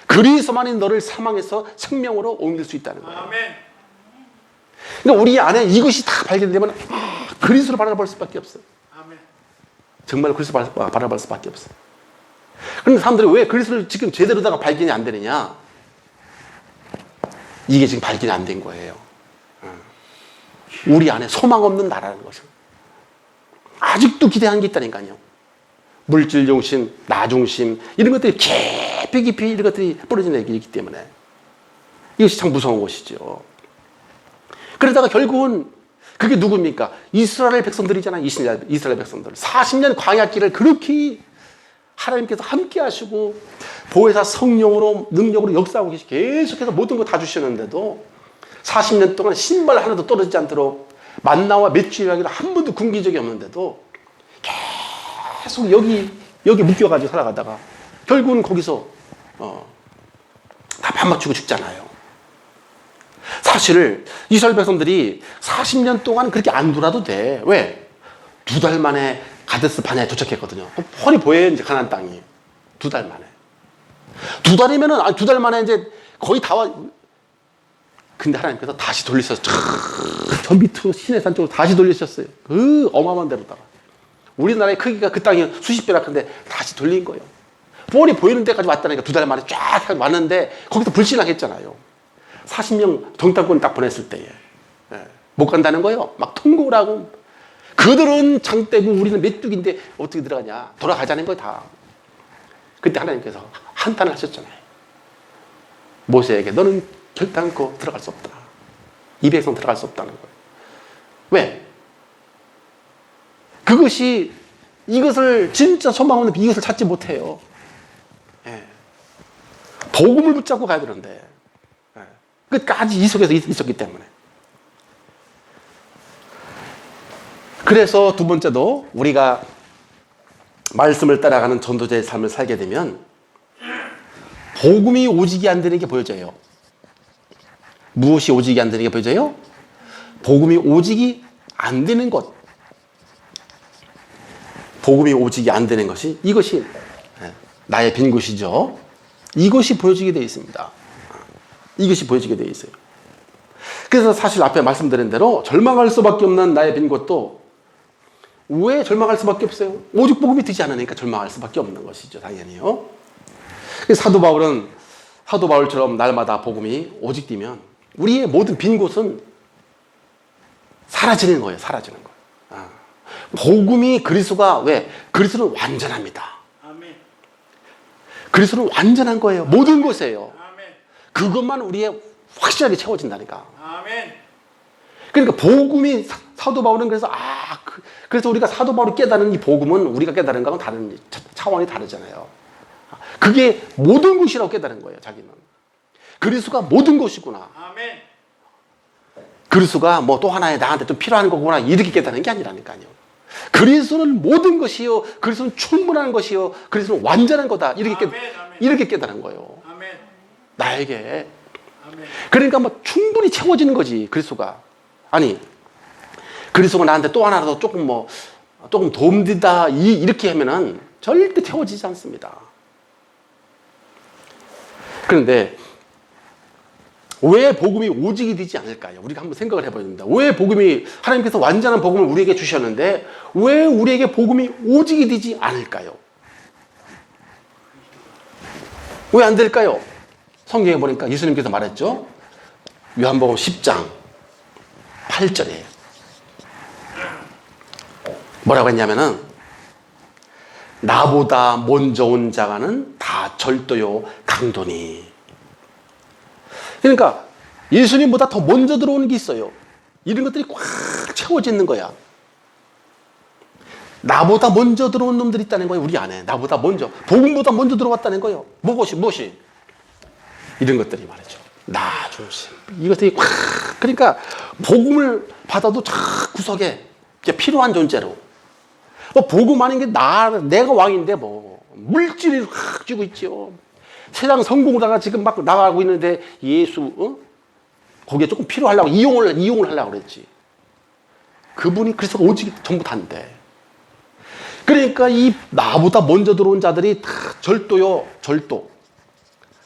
그리스도만이 너를 사망에서 생명으로 옮길 수 있다는 거예요. 아멘. 그러니까 우리 안에 이것이 다 발견되면 그리스도를 바라볼 수밖에 없어요. 아멘. 정말 그리스도를 바라볼 수밖에 없어요. 그런데 사람들이 왜 그리스도를 지금 제대로다가 발견이 안 되느냐? 이게 지금 발견이 안 된 거예요. 우리 안에 소망 없는 나라는 것을 아직도 기대하는 게 있다니까요. 물질 중심, 나 중심 이런 것들이 깊이 이런 것들이 뿌려진 얘기이기 때문에 이것이 참 무서운 것이죠. 그러다가 결국은 그게 누굽니까? 이스라엘 백성들이잖아요. 이스라엘 백성들 40년 광야길을 그렇게 하나님께서 함께 하시고 보혜사 성령으로 능력으로 역사하고 계속해서 모든 거 다 주셨는데도 40년 동안 신발 하나도 떨어지지 않도록 만나와 맷주일하기를 한 번도 굶긴 적이 없는데도 계속 여기 묶여가지고 살아가다가 결국은 거기서 다 밥 맞추고 죽잖아요. 사실 이스라엘 백성들이 40년 동안 그렇게 안 돌아도 돼. 왜? 2달 만에 가데스 바네아에 도착했거든요. 뻔히 보여요, 이제 가나안 땅이. 2달 만에. 2달이면은 2달 만에 이제 거의 다 와. 근데 하나님께서 다시 돌리셔서 저 밑으로 시내산 쪽으로 다시 돌리셨어요. 그 어마어마한 데로다가. 우리나라의 크기가 그 땅이 수십 배나 큰데 다시 돌린 거예요. 뻔히 보이는 데까지 왔다니까 2달 만에 쫙 왔는데 거기서 불신앙했잖아요. 40명 정탐꾼 딱 보냈을 때에 못 간다는 거예요. 막 통곡을 하고 그들은 장대고 우리는 메뚜기인데 어떻게 들어가냐. 돌아가자는 거예요 다. 그때 하나님께서 한탄을 하셨잖아요. 모세에게 너는 결단코 들어갈 수 없다. 이 백성 들어갈 수 없다는 거예요. 왜? 이것을 진짜 소망 없는 이것을 찾지 못해요. 복음을 붙잡고 가야 되는데 끝까지 이 속에서 있었기 때문에. 그래서 두 번째도 우리가 말씀을 따라가는 전도자의 삶을 살게 되면 복음이 오직이 안 되는 게 보여져요. 무엇이 오직이 안 되는 게 보여져요? 복음이 오직이 안 되는 것. 복음이 오직이 안 되는 것이 이것이 나의 빈 곳이죠. 이것이 보여지게 되어 있습니다. 이것이 보여지게 되어 있어요. 그래서 사실 앞에 말씀드린 대로 절망할 수밖에 없는 나의 빈 곳도 왜 절망할 수밖에 없어요? 오직 복음이 되지 않으니까 절망할 수밖에 없는 것이죠. 당연히요. 사도 바울처럼 날마다 복음이 오직 되면 우리의 모든 빈 곳은 사라지는 거예요. 사라지는 거예요. 복음이 그리스도가 왜? 그리스도는 완전합니다. 아멘. 그리스도는 완전한 거예요. 모든 곳이에요. 아멘. 그것만 우리의 확실하게 채워진다니까. 아멘. 그러니까 복음이 사도 바울은 그래서 우리가 사도 바울이 깨달은 이 복음은 우리가 깨달은 거하고 다른 차원이 다르잖아요. 그게 모든 것이라고 깨달은 거예요. 자기는 그리스도가 모든 것이구나. 아멘. 그리스도가 뭐 또 하나의 나한테 또 필요한 거구나 이렇게 깨달은 게 아니라니까요. 그리스도는 모든 것이요, 그리스도는 충분한 것이요, 그리스도는 완전한 거다 이렇게 깨달은 거예요. 아멘. 나에게. 아멘. 그러니까 뭐 충분히 채워지는 거지. 그리스도가 아니 그리스도가 나한테 또 하나라도 조금 도움된다 이렇게 하면은 절대 채워지지 않습니다. 그런데 왜 복음이 오직이 되지 않을까요? 우리가 한번 생각을 해봐야 됩니다. 왜 복음이 하나님께서 완전한 복음을 우리에게 주셨는데 왜 우리에게 복음이 오직이 되지 않을까요? 왜 안 될까요? 성경에 보니까 예수님께서 말했죠. 요한복음 10장 8절에 뭐라고 했냐면은 나보다 먼저 온 자가는 다 절도요 강도니. 그러니까 예수님보다 더 먼저 들어오는 게 있어요. 이런 것들이 꽉 채워져 거야. 나보다 먼저 들어온 놈들이 있다는 거예요. 우리 안에 나보다 먼저 복음보다 먼저 들어왔다는 거예요. 무엇이 이런 것들이 말이죠. 나 중심 이것들이 꽉. 그러니까 복음을 받아도 저 구석에 필요한 존재로 복음 아닌 게 내가 왕인데 물질이 확 쥐고 있죠. 세상 성공하다가 지금 막 나가고 있는데 예수 거기에 조금 필요하려고 이용을 하려고 그랬지. 그분이 그래서 오직 전부 다인데. 그러니까 이 나보다 먼저 들어온 자들이 다 절도요.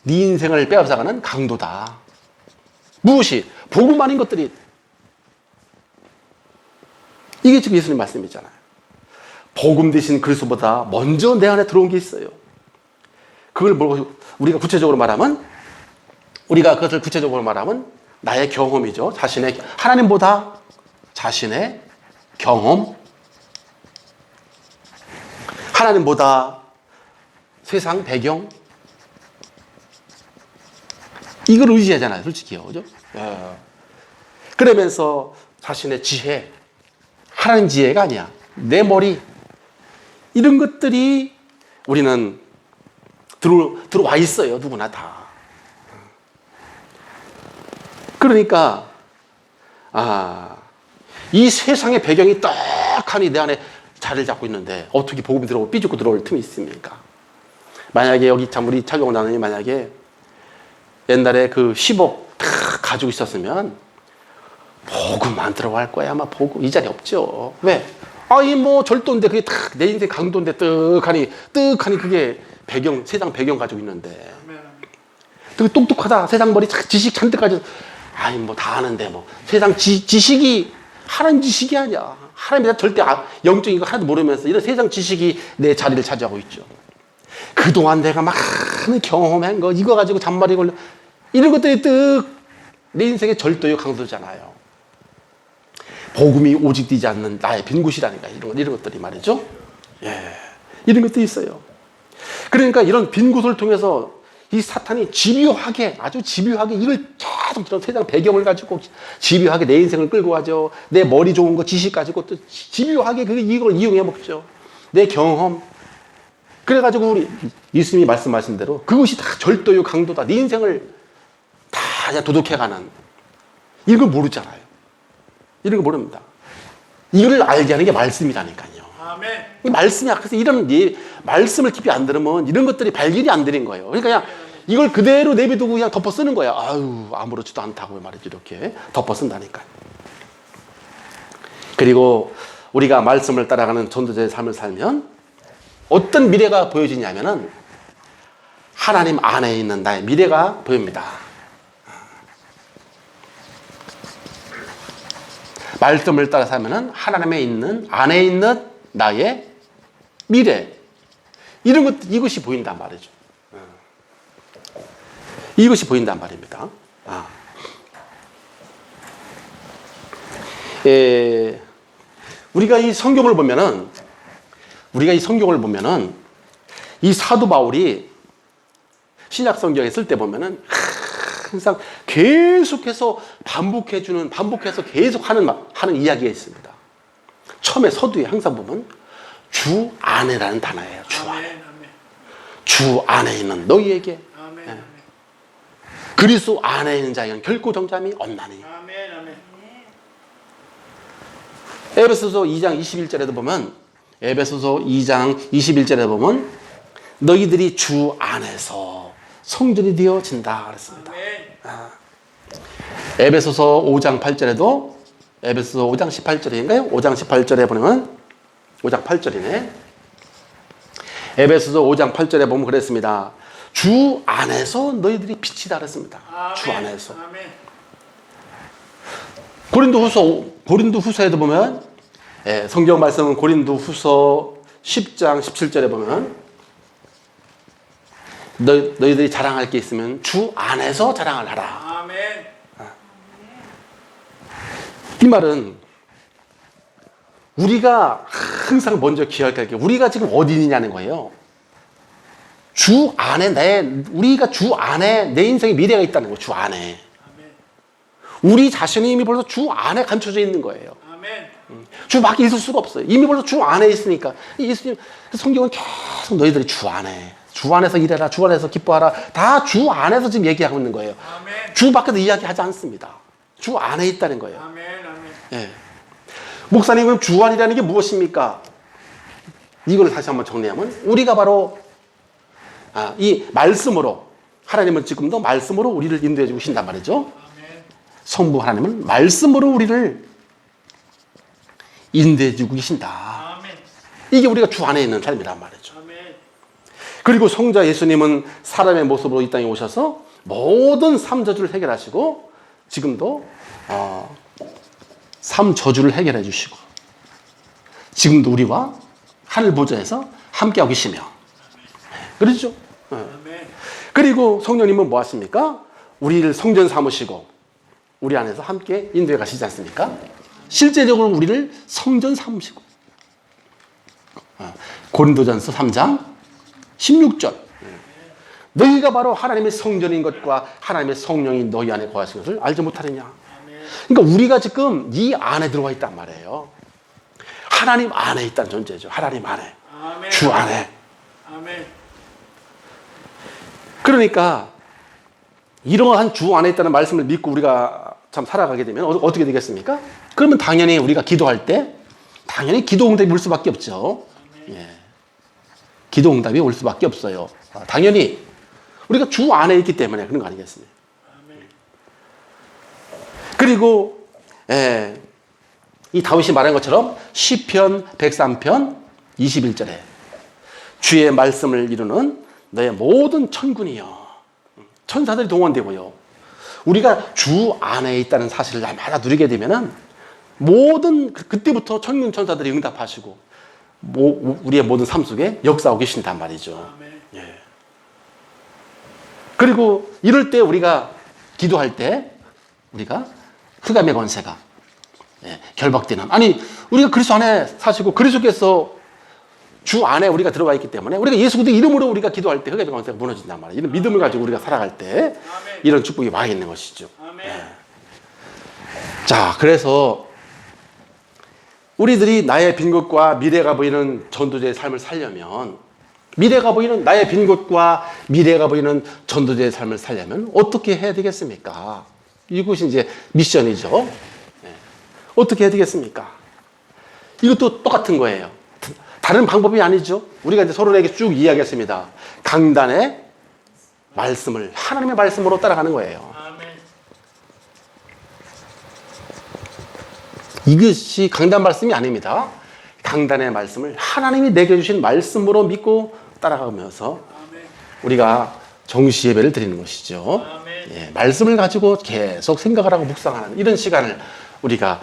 네 인생을 빼앗아가는 강도다. 무엇이? 복음 아닌 것들이. 이게 지금 예수님 말씀이잖아요. 복음 대신 그리스도보다 먼저 내 안에 들어온 게 있어요. 그걸 우리가 구체적으로 말하면 나의 경험이죠. 하나님보다 자신의 경험, 하나님보다 세상 배경, 이걸 의지하잖아요. 솔직히요. 그죠? 그러면서 자신의 지혜, 하나님 지혜가 아니야. 내 머리, 이런 것들이 우리는 들어와 있어요. 누구나 다. 그러니까 이 세상의 배경이 떡하니 내 안에 자리를 잡고 있는데 어떻게 복음이 들어오고 삐죽고 들어올 틈이 있습니까? 만약에 여기 참 우리 차경원장님이 만약에 옛날에 그 10억 다 가지고 있었으면 복음 안 들어갈 거야. 아마 복음 이 자리 없죠. 왜? 이 뭐 절도인데 그게 딱 내 인생 강도인데 뜨하니 그게 배경 세상 배경 가지고 있는데 되게 똑똑하다. 세상 머리 지식 잔뜩 가지고 뭐 다 아는데 뭐 세상 지식이 하나님 지식이 아니야. 하나님에 대한 절대 영적인 거 하나도 모르면서 이런 세상 지식이 내 자리를 차지하고 있죠. 그동안 내가 많은 경험한 거 이거 가지고 잔머리 걸려 이런 것들이 내 인생의 절도요 강도잖아요. 복음이 오직 되지 않는 나의 빈 곳이라니까 이런 것들이 말이죠. 예, 이런 것들이 있어요. 그러니까 이런 빈 곳을 통해서 이 사탄이 집요하게 아주 집요하게 이걸 계속 저런 세상 배경을 가지고 집요하게 내 인생을 끌고 가죠. 내 머리 좋은 거 지식 가지고 또 집요하게 이걸 이용해 먹죠. 내 경험. 그래가지고 우리 예수님이 말씀하신 대로 그것이 다 절도요 강도다. 네 인생을 다 그냥 도둑해가는 이런 걸 모르잖아요. 이런 거 모릅니다. 이걸 알게 하는 게 말씀이라니까요. 아멘. 이 말씀이 그래서 이런 말씀을 깊이 안 들으면 이런 것들이 발견이 안 되는 거예요. 그러니까 그냥 이걸 그대로 내비두고 그냥 덮어 쓰는 거야. 아무렇지도 않다고 말이죠. 이렇게 덮어 쓴다니까요. 그리고 우리가 말씀을 따라가는 전도자의 삶을 살면 어떤 미래가 보여지냐면은 하나님 안에 있는 나의 미래가 보입니다. 말씀을 따라 살면은 하나님에 있는 안에 있는 나의 미래 이런 것 이것이 보인단 말이죠. 이것이 보인단 말입니다. 우리가 이 성경을 보면은 이 사도 바울이 신약 성경에 쓸 때 보면은 항상 계속해서 반복해서 계속 하는 이야기가 있습니다. 처음에 서두에 항상 보면 주 안에라는 단어예요. 주 안에. 아멘. 주 안에 있는 너희에게 아멘. 예. 그리스도 안에 있는 자에게는 결코 정잠이 없나니. 아멘. 아멘. 에베소서 2장 21절에도 보면 너희들이 주 안에서 성전이 되어진다 그랬습니다. 에베소서 5장 8절에도 에베소서 5장 18절인가요? 5장 18절에 보면 5장 8절이네. 에베소서 5장 8절에 보면 그랬습니다. 주 안에서 너희들이 빛이다 그랬습니다. 아멘. 주 안에서. 아멘. 고린도후서에도 보면 성경 말씀은 고린도후서 10장 17절에 보면 너희들이 자랑할 게 있으면 주 안에서 자랑을 하라. 아멘. 이 말은 우리가 항상 먼저 기억할 게 우리가 지금 어디 있느냐는 거예요. 주 안에 우리가 주 안에 내 인생의 미래가 있다는 거예요. 주 안에. 아멘. 우리 자신이 이미 벌써 주 안에 감춰져 있는 거예요. 아멘. 주 밖에 있을 수가 없어요. 이미 벌써 주 안에 있으니까. 예수님 성경은 계속 너희들이 주 안에서 일해라, 주 안에서 기뻐하라. 다 주 안에서 지금 얘기하고 있는 거예요. 아멘. 주 밖에서 이야기하지 않습니다. 주 안에 있다는 거예요. 아멘. 아멘. 예. 목사님, 그럼 주 안이라는 게 무엇입니까? 이걸 다시 한번 정리하면 우리가 바로 이 말씀으로 하나님은 지금도 말씀으로 우리를 인도해 주고 계신단 말이죠. 아멘. 성부 하나님은 말씀으로 우리를 인도해 주고 계신다. 아멘. 이게 우리가 주 안에 있는 삶이란 말이죠. 아멘. 그리고 성자 예수님은 사람의 모습으로 이 땅에 오셔서 모든 삶 저주를 해결하시고 지금도 삶 저주를 해결해 주시고 지금도 우리와 하늘 보좌에서 함께하고 계시며 그렇죠? 아멘. 그리고 성령님은 뭐 하십니까? 우리를 성전 삼으시고 우리 안에서 함께 인도해 가시지 않습니까? 실제적으로 우리를 성전 삼으시고 고린도전서 3장 16절 너희가 바로 하나님의 성전인 것과 하나님의 성령이 너희 안에 거하시는 것을 알지 못하느냐. 그러니까 우리가 지금 이 안에 들어와 있단 말이에요. 하나님 안에 있다는 존재죠. 하나님 안에. 아멘. 주 안에. 아멘. 그러니까 이러한 주 안에 있다는 말씀을 믿고 우리가 참 살아가게 되면 어떻게 되겠습니까? 그러면 당연히 우리가 기도할 때 당연히 기도응답이 올 수밖에 없죠. 예. 기도응답이 올 수밖에 없어요. 당연히 우리가 주 안에 있기 때문에 그런 거 아니겠습니까? 그리고 이 다윗이 말한 것처럼 시편 103편 21절에 주의 말씀을 이루는 너의 모든 천군이여. 천사들이 동원되고요. 우리가 주 안에 있다는 사실을 날마다 누리게 되면은 모든 그때부터 천군 천사들이 응답하시고 우리의 모든 삶 속에 역사하고 계신단 말이죠. 예. 그리고 이럴 때 우리가 기도할 때 우리가 흑암의 권세가 결박되는, 아니 우리가 그리스도 안에 사시고 그리스도께서 주 안에 우리가 들어와 있기 때문에 우리가 예수 그리스도 이름으로 우리가 기도할 때 흑암의 권세가 무너진단 말이에요. 이런 믿음을 가지고 우리가 살아갈 때 이런 축복이 와 있는 것이죠. 예. 자, 그래서 우리들이 나의 빈 곳과 미래가 보이는 전도자의 삶을 살려면, 미래가 보이는 나의 빈 곳과 미래가 보이는 전도자의 삶을 살려면 어떻게 해야 되겠습니까? 이것이 이제 미션이죠. 예. 어떻게 해야 되겠습니까? 이것도 똑같은 거예요. 다른 방법이 아니죠. 우리가 이제 서로에게 쭉 이야기했습니다. 강단의 말씀을, 하나님의 말씀으로 따라가는 거예요. 이것이 강단 말씀이 아닙니다. 강단의 말씀을 하나님이 내게 주신 말씀으로 믿고 따라가면서 우리가 정시 예배를 드리는 것이죠. 예, 말씀을 가지고 계속 생각을 하고 묵상하는 이런 시간을 우리가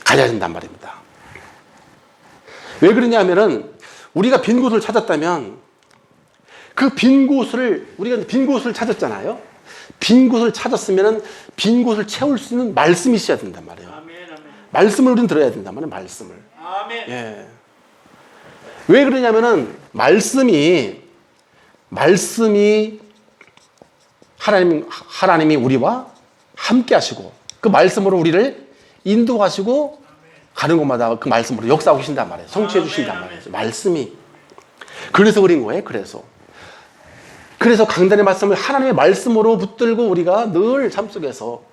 가져야 된단 말입니다. 왜 그러냐면은 우리가 빈 곳을 찾았다면 그 빈 곳을, 우리가 빈 곳을 찾았잖아요. 빈 곳을 찾았으면은 빈 곳을 채울 수 있는 말씀이 있어야 된단 말이에요. 말씀을 우리는 들어야 된단 말이에요. 말씀을. 아멘. 예. 왜 그러냐면은 말씀이 하나님이 우리와 함께 하시고 그 말씀으로 우리를 인도하시고 가는 곳마다 그 말씀으로 역사하고 계신단 말이에요. 성취해 주신단 말이에요. 말씀이. 그래서 그린 거예요. 그래서 강단의 말씀을 하나님의 말씀으로 붙들고 우리가 늘 삶 속에서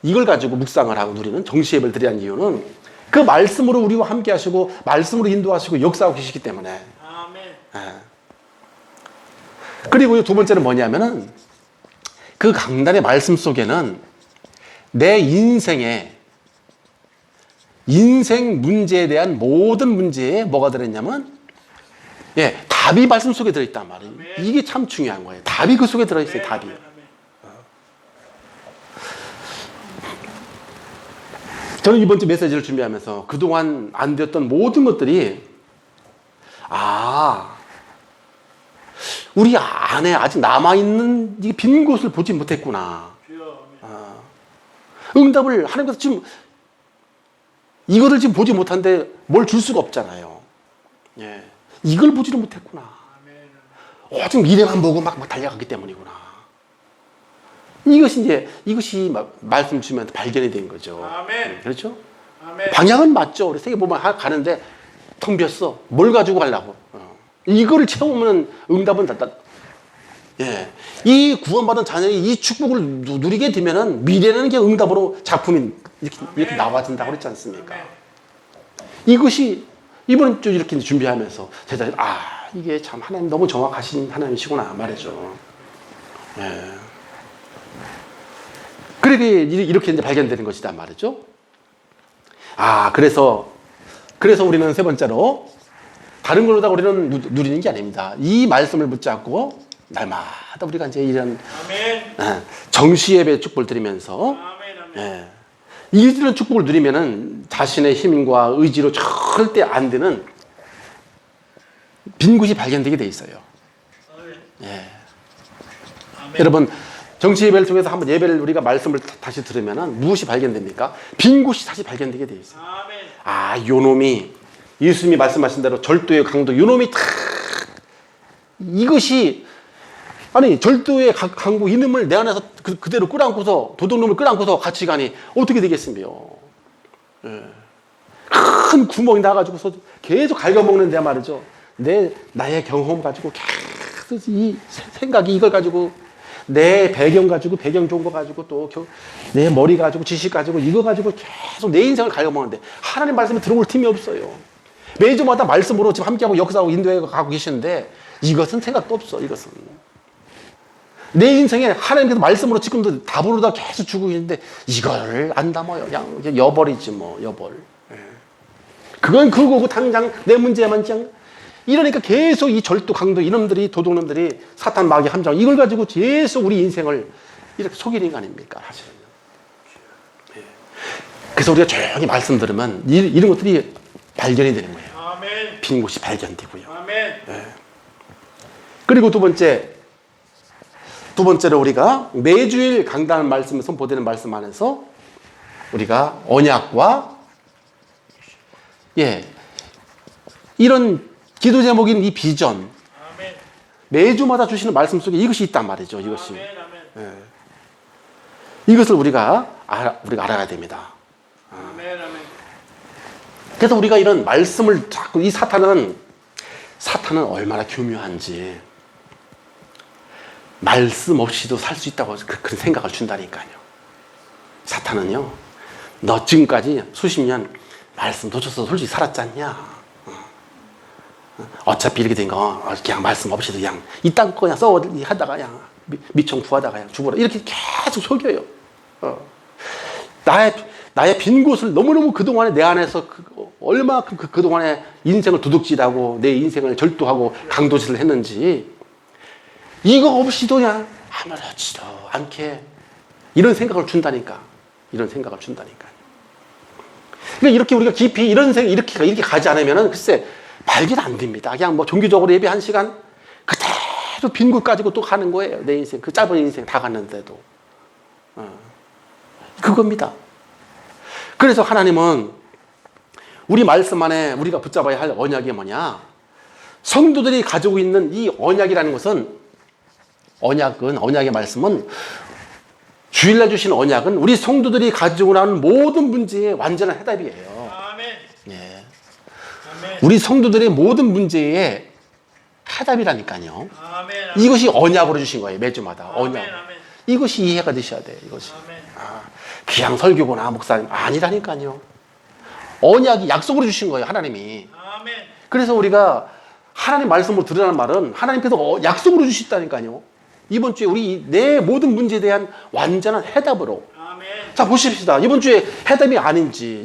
이걸 가지고 묵상을 하고 누리는 정시 예배를 드리는 이유는 그 말씀으로 우리와 함께 하시고 말씀으로 인도하시고 역사하고 계시기 때문에. 아멘. 예. 그리고 두 번째는 뭐냐면은 그 강단의 말씀 속에는 내 인생 문제에 대한 모든 문제에 뭐가 들어있냐면 답이 말씀 속에 들어있단 말이에요. 이게 참 중요한 거예요. 답이 그 속에 들어있어요. 답이. 저는 이번 주 메시지를 준비하면서 그동안 안 되었던 모든 것들이 우리 안에 아직 남아있는 이 빈 곳을 보지 못했구나. 응답을 하나님께서 지금 이거를 지금 보지 못한데 뭘 줄 수가 없잖아요. 예. 이걸 보지를 못했구나. 지금 미래만 보고 막 달려가기 때문이구나. 이것이 말씀 주면 발견이 된 거죠. 아멘. 그렇죠? 아멘. 방향은 맞죠. 우리 세계 보면 가는데 텅 비었어. 뭘 가지고 가려고? 이거를 채우면 응답은 이 구원받은 자녀이 이 축복을 누리게 되면은 미래는 게 응답으로 작품이 이렇게 나와진다고 그랬지 않습니까? 이것이 이번 주 이렇게 준비하면서 제자들이 이게 참 하나님 너무 정확하신 하나님이시구나 말이죠. 예. 그렇게 이렇게 이제 발견되는 것이다 말이죠. 그래서 우리는 세 번째로 다른 걸로다 우리는 누리는 게 아닙니다. 이 말씀을 붙잡고 날마다 우리가 이제 이런 정시 예배 축복을 드리면서 이런 축복을 누리면은 자신의 힘과 의지로 절대 안 되는 빈 곳이 발견되게 돼 있어요. 여러분 정시 예배를 통해서 한번 예배를 우리가 말씀을 다시 들으면은 무엇이 발견됩니까? 빈 곳이 다시 발견되게 돼 있어요. 요놈이 예수님이 말씀하신 대로 절도의 강도 요놈이 이것이 절도의 강도 이놈을 내 안에서 그대로 끌어안고서 도둑놈을 끌어안고서 같이 가니 어떻게 되겠습니까? 큰 구멍이 나가지고서 계속 갉아먹는데 말이죠. 나의 경험 가지고 계속 이 생각이 이걸 가지고 내 배경 가지고 배경 좋은 거 가지고 또 내 머리 가지고 지식 가지고 이거 가지고 계속 내 인생을 갉아먹는데 하나님 말씀에 들어올 틈이 없어요. 매주마다 말씀으로 지금 함께하고 역사하고 인도해 가고 계시는데 이것은 생각도 없어. 이것은 내 인생에 하나님께서 말씀으로 지금도 답으로 다 계속 주고 있는데 이걸 안 담아요. 그냥 여벌이지 뭐. 여벌. 그건 그거고 당장 내 문제만 그냥 이러니까 계속 이 절도 강도 이놈들이 도둑놈들이 사탄 마귀 함정 이걸 가지고 계속 우리 인생을 이렇게 속이는 거 아닙니까? 사실은. 그래서 우리가 조용히 말씀 들으면 이런 것들이 발견이 되는 거예요. 아멘. 빈 곳이 발견되고요. 아멘. 그리고 두 번째로 우리가 매주일 강단 말씀을 선포되는 말씀 안에서 우리가 언약과 이런 기도 제목인 이 비전 아멘. 매주마다 주시는 말씀 속에 이것이 있단 말이죠. 이것이 아멘. 아멘. 이것을 우리가 알아야 됩니다. 아멘. 아멘. 그래서 우리가 이런 말씀을 자꾸 이 사탄은 얼마나 교묘한지 말씀 없이도 살 수 있다고 그런 생각을 준다니까요. 사탄은요, 너 지금까지 수십 년 말씀 놓쳐서 솔직히 살았지 않냐? 어차피 이렇게 된 거 그냥 말씀 없이도 그냥 이딴 거 그냥 써 하다가 그냥 미청 구하다가 그냥 죽어라 이렇게 계속 속여요. 나의 빈 곳을 너무너무 그동안에 내 안에서 얼마큼 그동안에 인생을 도둑질하고 내 인생을 절도하고 강도질을 했는지 이거 없이도 그냥 아무렇지도 않게 이런 생각을 준다니까. 그러니까 이렇게 우리가 깊이 이렇게 가지 않으면은 글쎄 발견 안 됩니다. 그냥 뭐 종교적으로 예배 1시간 그대로 빈 곳 가지고 또 가는 거예요. 내 인생 그 짧은 인생 다 갔는데도 그겁니다. 그래서 하나님은 우리 말씀 안에 우리가 붙잡아야 할 언약이 뭐냐? 성도들이 가지고 있는 이 언약이라는 것은 언약의 말씀은 주일날 주신 언약은 우리 성도들이 가지고 나오는 모든 문제의 완전한 해답이에요. 아멘. 예. 아멘. 우리 성도들의 모든 문제의 해답이라니까요. 아멘. 이것이 언약으로 주신 거예요. 매주마다 언약. 아멘. 아멘. 이것이 이해가 되셔야 돼요. 이것이. 아멘. 그냥 설교구나 목사님 아니라니까요. 언약이 약속으로 주신 거예요. 하나님이. 아멘. 그래서 우리가 하나님 말씀으로 들으라는 말은 하나님께서 약속으로 주셨다니까요. 이번 주에 우리 내 모든 문제에 대한 완전한 해답으로. 아멘. 자 보십시다. 이번 주에 해답이 아닌지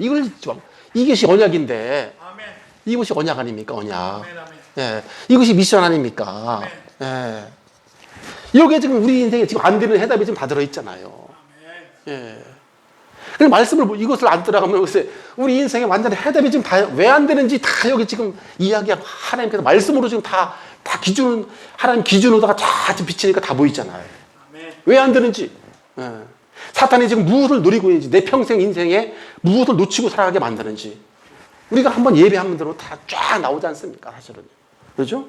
이것이 언약인데 아멘. 이것이 언약 아닙니까? 언약. 아멘. 아멘. 예, 이것이 미션 아닙니까? 예. 여기에 지금 우리 인생에 지금 안 되는 해답이 지금 다 들어있잖아요. 예. 그 말씀을 이것을 안 들어가면 글쎄 우리 인생에 완전히 해답이 지금 다 왜 안 되는지 다 여기 지금 이야기하고 하나님께서 말씀으로 지금 다 기준 하나님 기준으로다가 다 지금 비치니까 다 보이잖아요. 왜 안 되는지. 예. 사탄이 지금 무엇을 노리고 있는지 내 평생 인생에 무엇을 놓치고 살아가게 만드는지 우리가 한번 예배하면 대로 다 쫙 나오지 않습니까? 사실은. 그렇죠?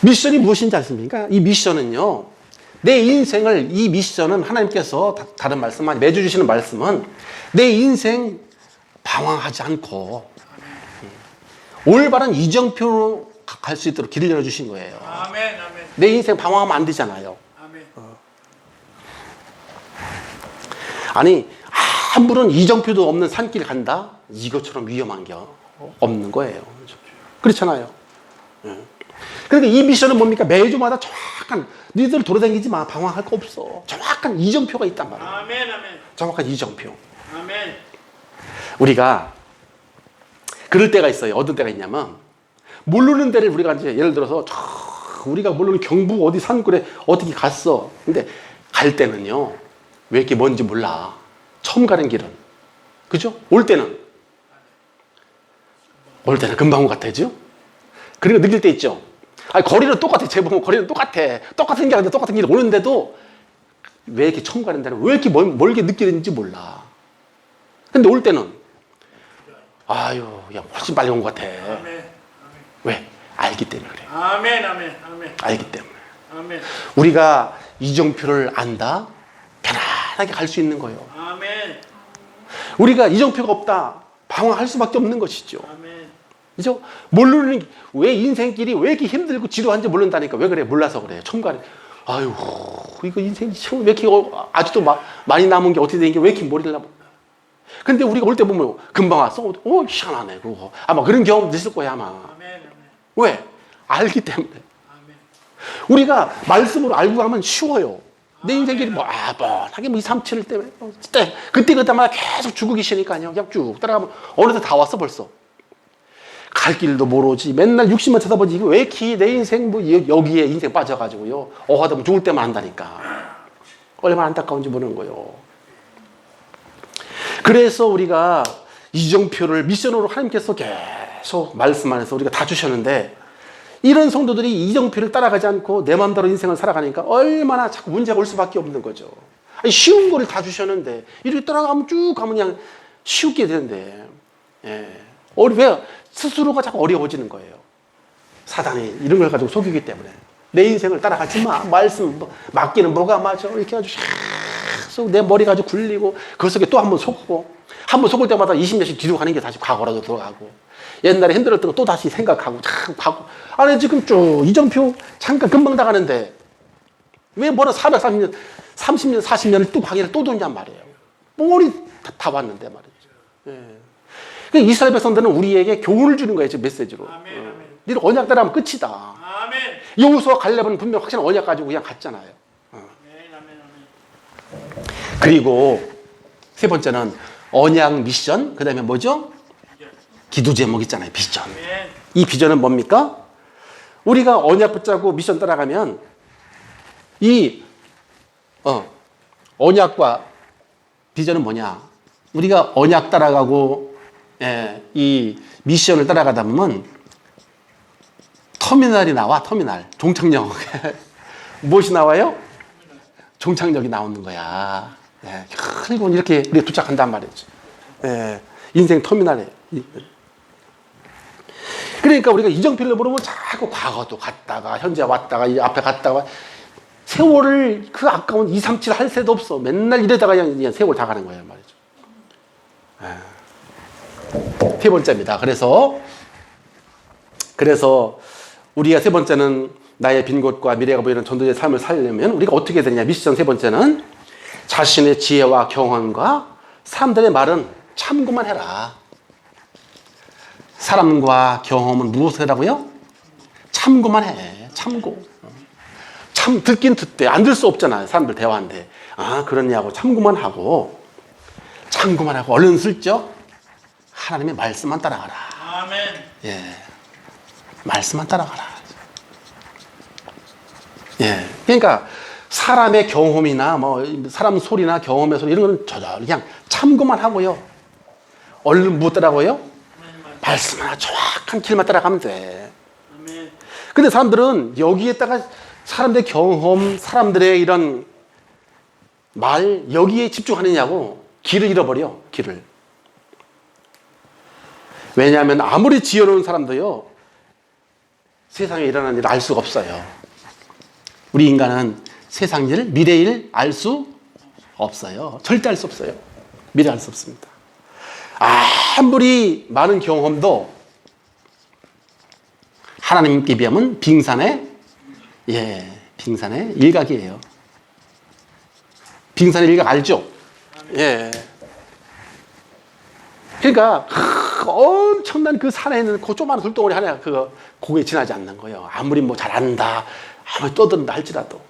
미션이 무엇인지 아십니까? 이 미션은요. 내 인생을 이 미션은 하나님께서 다른 말씀 매주 주시는 말씀은 내 인생 방황하지 않고 올바른 이정표로 갈 수 있도록 길을 열어주신 거예요. 아멘. 아멘. 내 인생 방황하면 안 되잖아요. 아멘. 아니 아무런 이정표도 없는 산길 간다? 이것처럼 위험한 게 없는 거예요. 그렇잖아요. 그러니까 이 미션은 뭡니까? 매주마다 정확한 너희들 돌아다니지 마. 방황할 거 없어. 정확한 이정표가 있단 말이에요. 아멘. 아멘. 정확한 이정표. 아멘. 우리가 그럴 때가 있어요. 어떤 때가 있냐면 모르는 데를 우리가 이제 예를 들어서 우리가 모르는 경북 어디 산골에 어떻게 갔어. 근데 갈 때는요. 왜 이렇게 먼지 몰라. 처음 가는 길은. 그죠? 올 때는 금방 온 것 같아죠? 그리고 느낄 때 있죠? 아니, 거리는 똑같아. 제보면 거리는 똑같아. 똑같은 게 아닌데 똑같은 길을 오는데도 왜 이렇게 처음 가는 데는 왜 이렇게 멀게 느끼는지 몰라. 근데 올 때는 아유, 야, 훨씬 빨리 온 것 같아. 아멘. 왜? 알기 때문에 그래요. 아멘. 아멘. 아멘. 알기 때문에. 아멘. 우리가 이정표를 안다? 편안하게 갈 수 있는 거예요. 아멘. 우리가 이정표가 없다? 방황할 수밖에 없는 것이죠. 아멘. 그죠? 모르는, 왜 인생길이 왜 이렇게 힘들고 지루한지 모른다니까. 왜 그래? 몰라서 그래요. 처음 가네. 아유, 이거 인생이 왜 이렇게 아직도 많이 남은 게 어떻게 된 게 왜 이렇게 머리를 남은 근데 우리가 올 때 보면 금방 왔어. 희한하네. 그러고 아마 그런 경험도 있을 거야 아마. 아멘. 아멘. 왜? 알기 때문에. 아멘. 우리가 말씀으로 알고 가면 쉬워요. 내 인생길이 하게 2, 3, 7 때문에 그때마다 계속 죽고 계시니까요. 그냥 쭉 따라가면 어느새 다 왔어 벌써. 갈 길도 모르지. 맨날 60만 쳐다보지. 이거 왜 이렇게 내 인생 여기에 인생 빠져가지고요. 하다 보면 죽을 때만 한다니까. 얼마나 안타까운지 모르는 거예요. 그래서 우리가 이정표를 미션으로 하나님께서 계속 말씀 안에서 우리가 다 주셨는데 이런 성도들이 이정표를 따라가지 않고 내 마음대로 인생을 살아가니까 얼마나 자꾸 문제가 올 수밖에 없는 거죠. 아니, 쉬운 거를 다 주셨는데 이렇게 따라가면 쭉 가면 그냥 쉽게 되는데 왜 스스로가 자꾸 어려워지는 거예요. 사단이 이런 걸 가지고 속이기 때문에 내 인생을 따라가지 마. 말씀 맞기는 뭐가 맞아. 이렇게 아주 계속 내 머리 가지고 굴리고 그 속에 또 한 번 속고 한 번 속을 때마다 20년씩 뒤로 가는 게 다시 과거라도 들어가고 옛날에 힘들었던 거 또 다시 생각하고 참 가고 아니 지금 쭉 이정표 잠깐 금방 다 가는데 왜 뭐라 430년 30년 40년을 또 가기를 또 도냐는 말이에요. 뻔히 다 왔는데 말이죠. 그러니까 이스라엘 백성들은 우리에게 교훈을 주는 거예요. 지금 메시지로. 아멘. 아멘. 너희들 언약 따라하면 끝이다. 아멘. 여호수아 갈렙은 분명 확실한 언약 가지고 그냥 갔잖아요. 아멘. 아멘. 그리고 세 번째는 언약 미션, 그 다음에 뭐죠? 기도 제목 있잖아요. 비전. 아멘. 이 비전은 뭡니까? 우리가 언약 붙잡고 미션 따라가면 이 언약과 비전은 뭐냐? 우리가 언약 따라가고 이 미션을 따라가다 보면 터미널이 나와. 터미널. 종착역. 무엇이 나와요? 종착역이 나오는 거야. 그리고 이렇게 우리가 도착한단 말이죠. 인생 터미널에. 그러니까 우리가 이정표를 모르면 자꾸 과거도 갔다가 현재 왔다가 이 앞에 갔다가 세월을 그 아까운 2, 3, 7 할 새도 없어. 맨날 이러다가 그냥 세월 다 가는 거예요 말이죠. 세 번째입니다. 그래서 우리가 세 번째는 나의 빈 곳과 미래가 보이는 전도자의 삶을 살려면 우리가 어떻게 되느냐. 미션 세 번째는 자신의 지혜와 경험과 사람들의 말은 참고만 해라. 사람과 경험은 무엇을 하라고요? 참고만 해. 참고. 참 듣긴 듣대. 안 들 수 없잖아요. 사람들 대화인데. 그러냐고 참고만 하고 얼른 슬쩍 하나님의 말씀만 따라가라. 아멘. 말씀만 따라가라. 그러니까 사람의 경험이나 뭐 사람 소리나 경험의 소리 이런 거는 저절 그냥 참고만 하고요. 얼른 못 따라가고요. 말씀하나 정확한 길만 따라가면 돼. 아멘. 근데 사람들은 여기에다가 사람들의 경험, 사람들의 이런 말 여기에 집중하느냐고 길을 잃어버려. 길을. 왜냐하면 아무리 지어놓은 사람도요 세상에 일어나는 일을 알 수가 없어요. 우리 인간은 세상 일, 미래 일 알 수 없어요. 절대 알 수 없어요. 미래 알 수 없습니다. 아무리 많은 경험도 하나님께 비하면 빙산의 일각이에요. 빙산의 일각 알죠? 그러니까 엄청난 그 산에 있는 그 조그마한 돌덩어리 하나 그거에 지나지 않는 거예요. 아무리 뭐 잘한다, 아무리 떠든다 할지라도.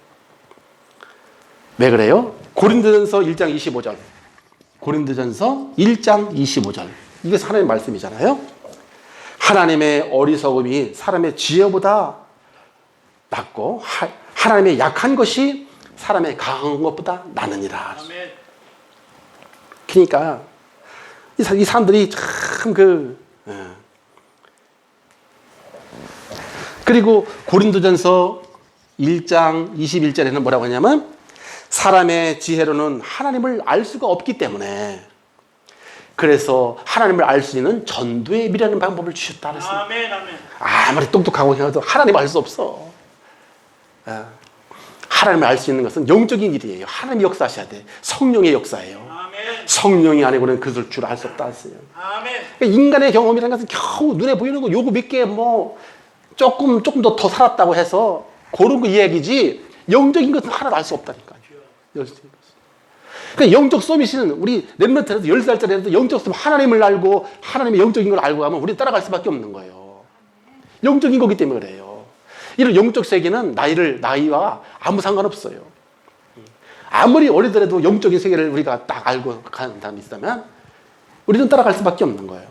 왜 그래요? 고린도전서 1장 25절. 고린도전서 1장 25절. 이게 하나님의 말씀이잖아요. 하나님의 어리석음이 사람의 지혜보다 낫고 하나님의 약한 것이 사람의 강한 것보다 나느니라. 아멘. 그러니까 이 사람들이 참 그리고 고린도전서 1장 21절에는 뭐라고 하냐면 사람의 지혜로는 하나님을 알 수가 없기 때문에 그래서 하나님을 알 수 있는 전도의 미라는 방법을 주셨다 그랬습니다. 아멘. 아멘. 아무리 똑똑하고 해도 하나님을 알 수 없어. 하나님을 알 수 있는 것은 영적인 일이에요. 하나님이 역사하셔야 돼. 성령의 역사예요. 아멘. 성령이 아니고는 그것을 줄 알 수 없다 했어요. 아멘. 그러니까 인간의 경험이라는 것은 겨우 눈에 보이는 거 요거 몇 개 뭐 조금 더 살았다고 해서 그런 거 이야기지 영적인 것은 하나도 알 수 없다니까요. 그러니까 영적 서밋은 우리 렘넌트라도 10살짜리라도 영적 서밋 하나님을 알고 하나님의 영적인 걸 알고 가면 우리 따라갈 수밖에 없는 거예요. 영적인 거기 때문에 그래요. 이런 영적 세계는 나이와 아무 상관없어요. 아무리 어리더라도 영적인 세계를 우리가 딱 알고 가는 사람이 있다면 우리는 따라갈 수밖에 없는 거예요.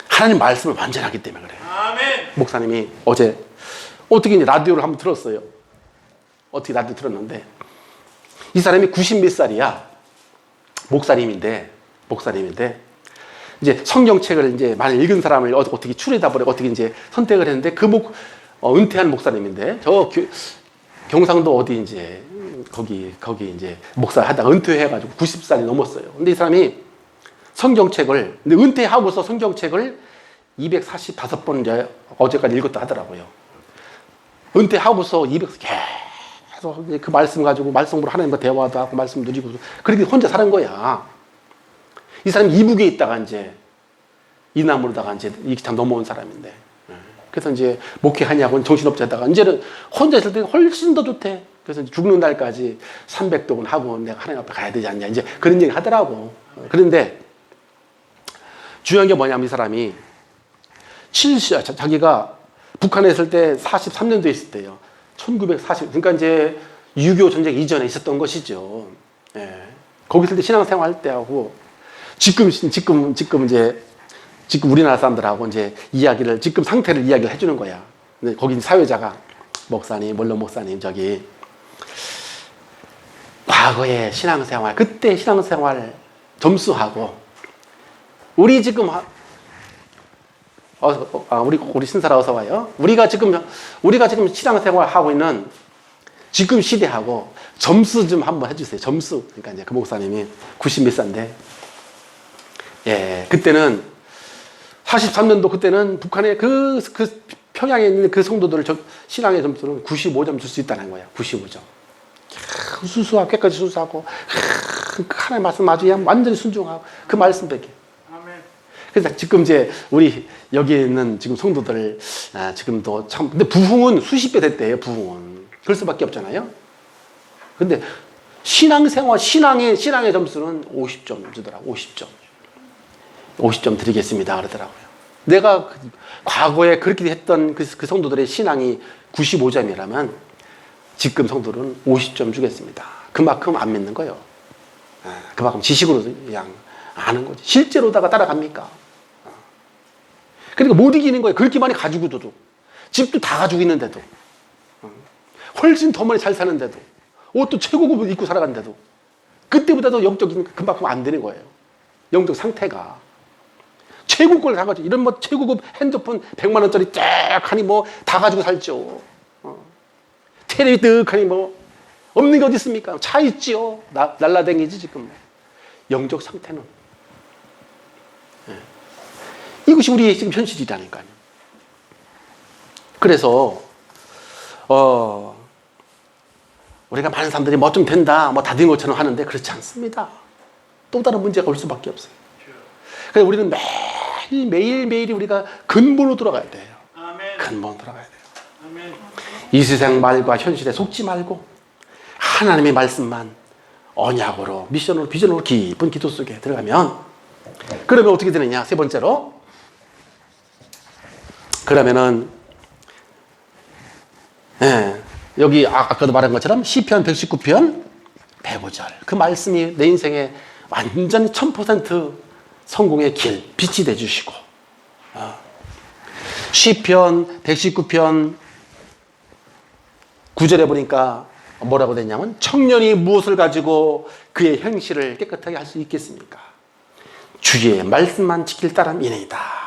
하나님 말씀을 완전히 하기 때문에 그래요. 아멘. 목사님이 어제 어떻게 이제 라디오를 한번 들었어요. 어떻게 라디오 들었는데 이 사람이 90 몇 살이야. 목사님인데 이제 성경책을 이제 많이 읽은 사람을 어떻게 추려다보려 어떻게 이제 선택을 했는데 은퇴한 목사님인데 경상도 어디 이제 거기 이제 목사 하다가 은퇴해가지고 90살이 넘었어요. 근데 이 사람이 성경책을 근데 은퇴하고서 성경책을 245번 이제 어제까지 읽었다 하더라고요. 은퇴하고서 계속 그 말씀 가지고 말씀으로 하나님과 대화도 하고 말씀 누리고 그렇게 혼자 사는 거야. 이 사람이 이북에 있다가 이제 이남으로다가 이제 이참 넘어온 사람인데 그래서 이제 목회하냐고 정신없자다가 이제는 혼자 있을 때 훨씬 더 좋대. 그래서 이제 죽는 날까지 300동은 하고 내가 하나님 앞에 가야 되지 않냐 이제 그런 얘기 하더라고. 그런데 중요한 게 뭐냐면 이 사람이 자기가 북한에 있을 때 43년도에 있을 때요. 1940 그러니까 이제 6.25 전쟁 이전에 있었던 것이죠. 예. 거기 있을 때 신앙생활 할 때하고 지금 우리나라 사람들하고 이제 지금 상태를 이야기를 해주는 거야. 근데 거기 사회자가 목사님, 원로 목사님 저기 과거의 신앙생활, 그때 신앙생활 점수하고 우리 지금 우리 신사라 어서 와요. 우리가 지금 신앙생활 하고 있는 지금 시대하고 점수 좀 한번 해주세요. 점수. 그러니까 이제 그 목사님이 90 몇 살인데, 예, 그때는 43년도 그때는 북한의 그 평양에 있는 그 성도들을 신앙의 점수는 95점 줄 수 있다는 거야. 95점. 수수하고 깨끗이 수수하고 하나님 말씀 아주 그냥 완전히 순종하고 그 말씀밖에. 그래서 지금 이제 우리 여기 있는 지금 성도들 지금도 참 근데 부흥은 수십 배 됐대요. 부흥은 그럴 수밖에 없잖아요. 근데 신앙생활 신앙의 점수는 50점 주더라고. 50점 드리겠습니다 그러더라고요. 내가 과거에 그렇게 했던 그 성도들의 신앙이 95점이라면 지금 성도들은 50점 주겠습니다. 그만큼 안 믿는 거예요. 그만큼 지식으로 그냥 아는 거지. 실제로다가 따라갑니까? 그러니까 못 이기는 거예요. 그렇게 많이 가지고도 집도 다 가지고 있는데도 훨씬 더 많이 잘 사는데도 옷도 최고급을 입고 살아간데도 그때보다도 영적인 그만큼 안 되는 거예요. 영적 상태가 최고 걸 다 가지고 이런 뭐 최고급 핸드폰 100만 원짜리 쫙 하니 뭐 다 가지고 살죠. 테레비 뜩하니 뭐 없는 게 어디 있습니까? 차 있지요. 날라댕기지 지금. 영적 상태는 이것이 우리의 지금 현실이라니까요. 그래서 우리가 많은 사람들이 뭐 좀 된다, 뭐 다 된 것처럼 하는데 그렇지 않습니다. 또 다른 문제가 올 수밖에 없어요. 그래서 우리는 매일매일이 우리가 근본으로 돌아가야 돼요. 근본으로 돌아가야 돼요. 이 세상 말과 현실에 속지 말고 하나님의 말씀만 언약으로 미션으로 비전으로 깊은 기도 속에 들어가면 그러면 어떻게 되느냐? 세 번째로 그러면은 여기 아까도 말한 것처럼 시편 119편 105절 그 말씀이 내 인생에 완전히 1000% 성공의 길 빛이 돼주시고 시편 119편 9절에 보니까 뭐라고 됐냐면 청년이 무엇을 가지고 그의 행실을 깨끗하게 할 수 있겠습니까? 주의 말씀만 지킬 따름이니이다.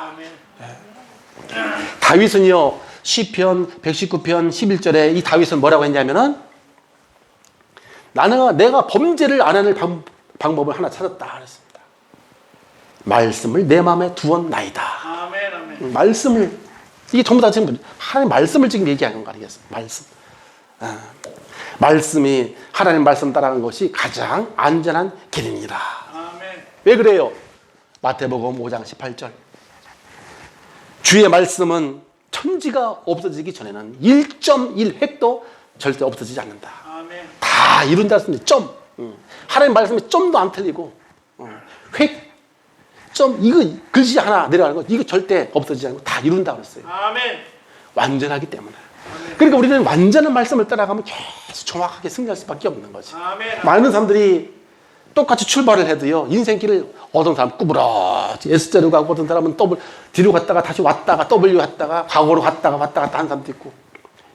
다윗은요 시편 119편 11절에 이 다윗은 뭐라고 했냐면은 내가 범죄를 안 하는 방법을 하나 찾았다 그랬습니다. 말씀을 내 마음에 두었나이다. 말씀을 이게 전부 다 지금 하나님 말씀을 지금 얘기하는 거 아니겠습니까? 말씀. 말씀이 하나님 말씀 따라가는 것이 가장 안전한 길입니다. 왜 그래요? 마태복음 5장 18절 주의 말씀은 천지가 없어지기 전에는 1.1획도 절대 없어지지 않는다. 다 이룬다 했습니다. 점. 하나님 말씀이 좀도 안 틀리고 좀 이거 글씨 하나 내려가는 거 이거 절대 없어지지 않고 다 이룬다 그랬어요. 아멘. 완전하기 때문에. 그러니까 우리는 완전한 말씀을 따라가면 계속 정확하게 승리할 수밖에 없는 거지. 아멘. 많은 사람들이 똑같이 출발을 해도요, 인생길을 어떤 사람 구부러지 S자로 가고 어떤 사람은 뒤로 갔다가 다시 왔다가 W 갔다가 과거로 갔다가 왔다 갔다 하는 사람도 있고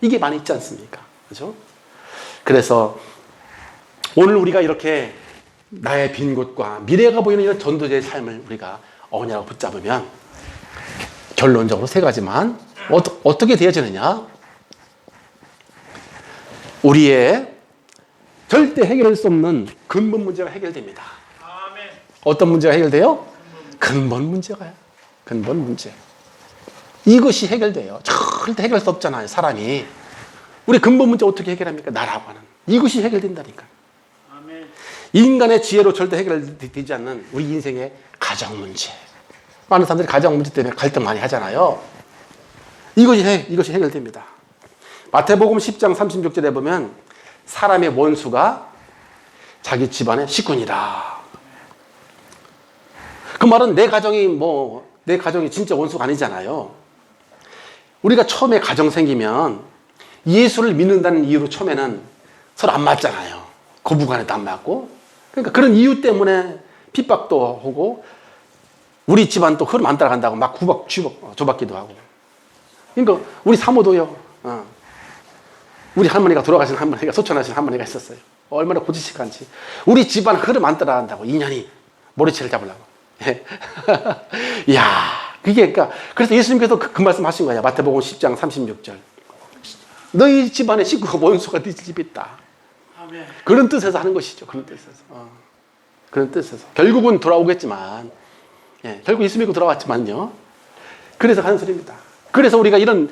이게 많이 있지 않습니까? 그죠? 그래서 오늘 우리가 이렇게 나의 빈 곳과 미래가 보이는 이런 전도자의 삶을 우리가 언약으로 붙잡으면 결론적으로 세 가지만 어떻게 되어지느냐? 우리의 절대 해결할 수 없는 근본 문제가 해결됩니다. 아멘. 어떤 문제가 해결돼요? 근본 문제가요. 근본 문제. 이것이 해결돼요. 절대 해결할 수 없잖아요, 사람이. 우리 근본 문제 어떻게 해결합니까? 나라고 하는. 이것이 해결된다니까. 아멘. 인간의 지혜로 절대 해결되지 않는 우리 인생의 가정 문제. 많은 사람들이 가정 문제 때문에 갈등 많이 하잖아요. 이것이 해결됩니다. 마태복음 10장 36절에 보면 사람의 원수가 자기 집안의 식구니라. 그 말은 내 가정이 진짜 원수가 아니잖아요. 우리가 처음에 가정 생기면 예수를 믿는다는 이유로 처음에는 서로 안 맞잖아요. 고부간에도 안 맞고. 그러니까 그런 이유 때문에 핍박도 하고 우리 집안 또 흐름 안 따라간다고 막 조받기도 하고. 그러니까 우리 사모도요. 우리 할머니가 돌아가신 할머니가 소천하신 할머니가 있었어요. 얼마나 고지식한지. 우리 집안 흐름 안 따라간다고 2년이 머리채를 잡으려고. 이야, 그러니까 그래서 예수님께서 그 말씀 하신 거야. 마태복음 10장 36절. 너희 집안에 식구가 원수가 네 집에 있다. 아멘. 그런 뜻에서 하는 것이죠. 그런 뜻에서. 그런 뜻에서. 결국은 돌아오겠지만, 결국 예수 믿고 돌아왔지만요. 그래서 하는 소리입니다. 그래서 우리가 이런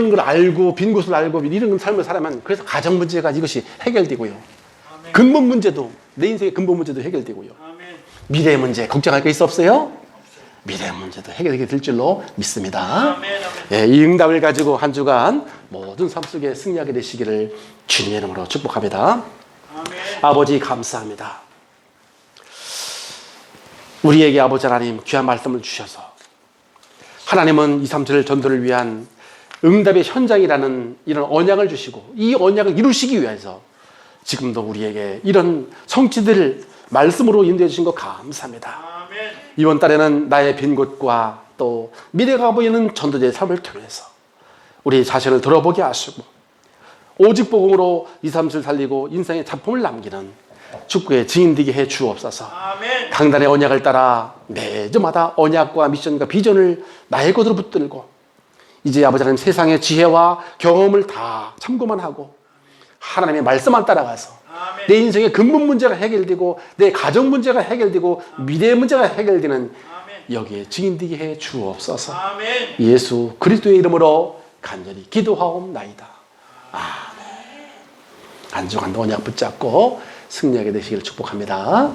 걸 알고, 빈 곳을 알고, 이런 삶을 살아면, 그래서 가정 문제가 이것이 해결되고요. 아멘. 근본 문제도, 내 인생의 근본 문제도 해결되고요. 아멘. 미래 문제, 걱정할 게 있어 없어요? 미래 문제도 해결되게 될 줄로 믿습니다. 아멘. 예, 이 응답을 가지고 한 주간 모든 삶 속에 승리하게 되시기를 주님의 이름으로 축복합니다. 아멘. 아버지 감사합니다. 우리에게 아버지 하나님 귀한 말씀을 주셔서 하나님은 2, 3절 전도를 위한 응답의 현장이라는 이런 언약을 주시고 이 언약을 이루시기 위해서 지금도 우리에게 이런 성취들을 말씀으로 인도해 주신 것 감사합니다. 아멘. 이번 달에는 나의 빈 곳과 또 미래가 보이는 전도자의 삶을 통해서 우리 자신을 돌아보게 하시고 오직 복음으로 2, 3절 살리고 인생의 작품을 남기는 축구의 증인되게 해 주옵소서. 아멘. 강단의 언약을 따라 매주마다 언약과 미션과 비전을 나의 것으로 붙들고 이제 아버지 하나님 세상의 지혜와 경험을 다 참고만 하고 하나님의 말씀만 따라가서 아멘. 내 인생의 근본 문제가 해결되고 내 가정 문제가 해결되고 미래의 문제가 해결되는 아멘. 여기에 증인되게 해 주옵소서. 아멘. 예수 그리스도의 이름으로 간절히 기도하옵나이다. 아멘. 한 주간도 언약 붙잡고 승리하게 되시기를 축복합니다.